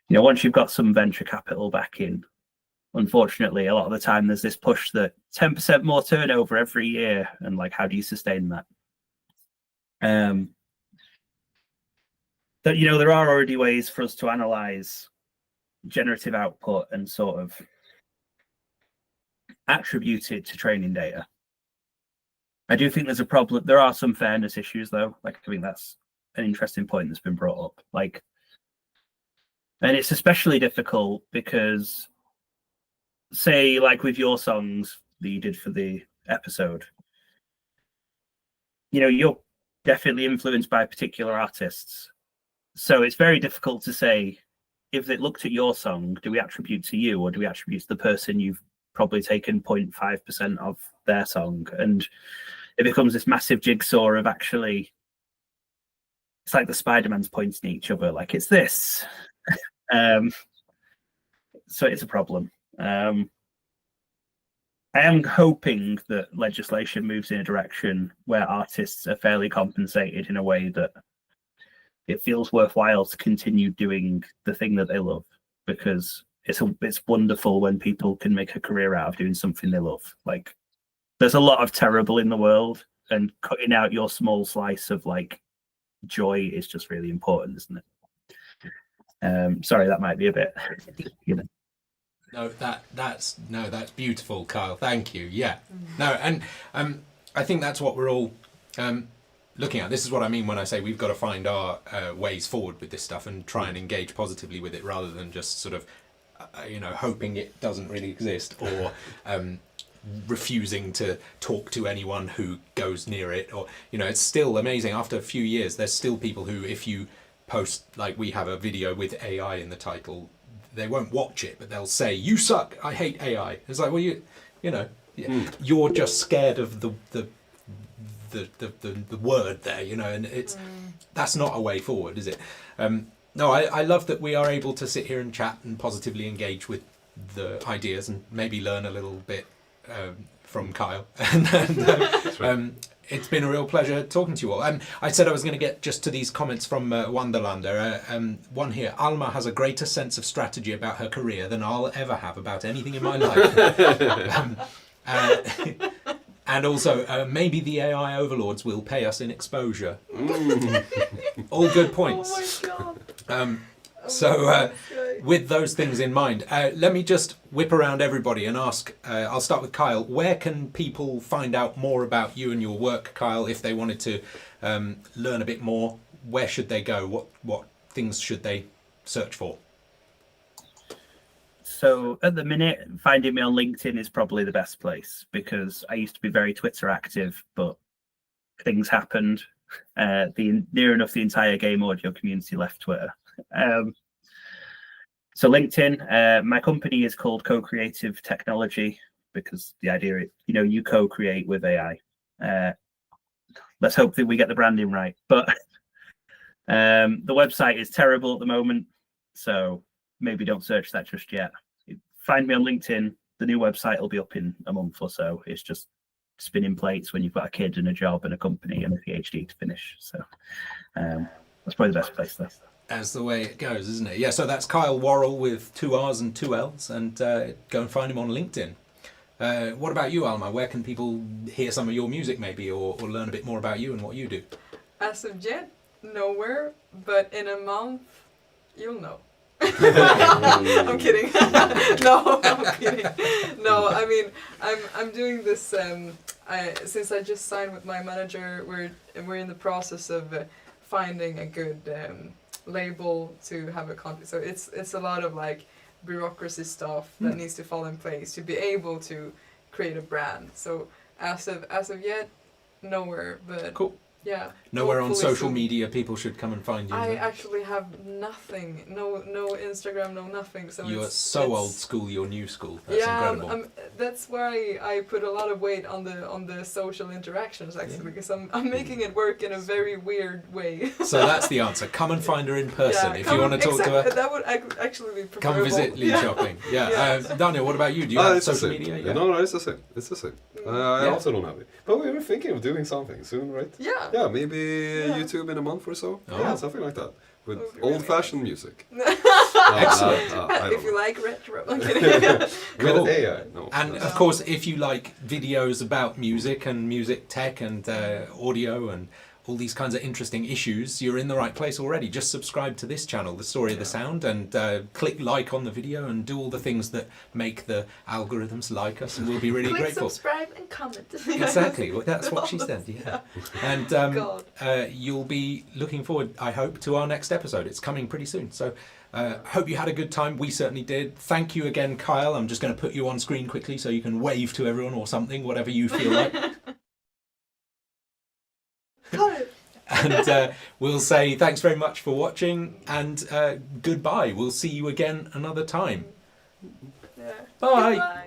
S4: you know, once you've got some venture capital back in, unfortunately, a lot of the time there's this push that 10% more turnover every year, and like, how do you sustain that? That, you know, there are already ways for us to analyze generative output and sort of attribute it to training data. I do think there's a problem. There are some fairness issues, though. Like, I mean, that's an interesting point that's been brought up. Like, and it's especially difficult because, say, like with your songs that you did for the episode, you know, you're definitely influenced by particular artists. So it's very difficult to say, if it looked at your song, do we attribute to you, or do we attribute to the person you've probably taken 0.5% of their song? And it becomes this massive jigsaw of actually, it's like the Spider-Man's pointing at each other, like it's this. So it's a problem. I am hoping that legislation moves in a direction where artists are fairly compensated in a way that it feels worthwhile to continue doing the thing that they love, because it's wonderful when people can make a career out of doing something they love. Like, there's a lot of terrible in the world, and cutting out your small slice of like joy is just really important, isn't it? Sorry, that might be a bit, you know.
S1: No, that's beautiful, Kyle. Thank you. Yeah. No, and I think that's what we're all looking at. This is what I mean when I say we've got to find our ways forward with this stuff and try and engage positively with it, rather than just sort of hoping it doesn't really exist, or refusing to talk to anyone who goes near it. Or, you know, it's still amazing. After a few years, there's still people who, if you post, like we have a video with AI in the title, they won't watch it, but they'll say, "You suck, I hate AI." It's like, well, you're just scared of the the word there, you know, and that's not a way forward, is it? No, I love that we are able to sit here and chat and positively engage with the ideas and maybe learn a little bit from Kyle. It's been a real pleasure talking to you all. I said I was going to get just to these comments from Wonderlander. One here, Alma has a greater sense of strategy about her career than I'll ever have about anything in my life. And also, maybe the AI overlords will pay us in exposure. All good points.
S2: Oh my
S1: God. With those things in mind, let me just whip around everybody and ask, I'll start with Kyle, where can people find out more about you and your work, Kyle, if they wanted to learn a bit more? Where should they go? What things should they search for?
S4: So at the minute, finding me on LinkedIn is probably the best place, because I used to be very Twitter active, but things happened. Near enough the entire game audio community left Twitter. So LinkedIn, my company is called Co-Creative Technology, because the idea is, you know, you co-create with AI. Let's hope that we get the branding right. But the website is terrible at the moment, so maybe don't search that just yet. Find me on LinkedIn. The new website will be up in a month or so. It's just spinning plates when you've got a kid and a job and a company and a PhD to finish. So that's probably the best place though.
S1: That's the way it goes, isn't it? Yeah, so that's Kyle Worrall with 2 R's and 2 L's, and go and find him on LinkedIn. What about you, Alma? Where can people hear some of your music maybe, or learn a bit more about you and what you do?
S2: As of yet, nowhere, but in a month, you'll know. I'm kidding. No, I'm kidding. No, I mean, I'm doing this. Since I just signed with my manager, we're in the process of finding a good label to have a contract. So it's a lot of like bureaucracy stuff that needs to fall in place to be able to create a brand. So as of yet, nowhere. But
S1: cool.
S2: Yeah.
S1: Nowhere on
S2: Hopefully
S1: social
S2: soon.
S1: media people should come and find you.
S2: I actually have nothing. No Instagram, no nothing. So
S1: You're
S2: it's
S1: old school, you're new school. That's incredible.
S2: That's why I put a lot of weight on the social interactions actually, because I'm making it work in a very weird way.
S1: So that's the answer. Come and find her in person if you want to talk to her.
S2: That would actually be preferable.
S1: Come visit Lead Shopping. Yeah. Daniel, what about you? Do you have social media?
S3: Yeah. No, it's the same. It's the same. I also don't have it. But we were thinking of doing something soon, right?
S2: Yeah.
S3: Yeah, maybe YouTube in a month or so.
S1: Oh.
S3: Yeah, something like that. With
S2: Really
S3: old-fashioned music.
S1: Excellent.
S2: If you like retro. I'm kidding.
S1: Cool.
S3: With AI. No.
S1: And of course, if you like videos about music and music tech and audio and all these kinds of interesting issues, you're in the right place already. Just subscribe to this channel, The Story of the Sound, and click like on the video and do all the things that make the algorithms like us, and we'll be really
S2: Click
S1: grateful.
S2: subscribe and comment.
S1: Exactly, well, that's what she said, yeah. And you'll be looking forward, I hope, to our next episode. It's coming pretty soon. So hope you had a good time. We certainly did. Thank you again, Kyle. I'm just going to put you on screen quickly so you can wave to everyone or something, whatever you feel like. And we'll say thanks very much for watching, and goodbye. We'll see you again another time.
S2: Yeah.
S1: Bye.
S2: Goodbye.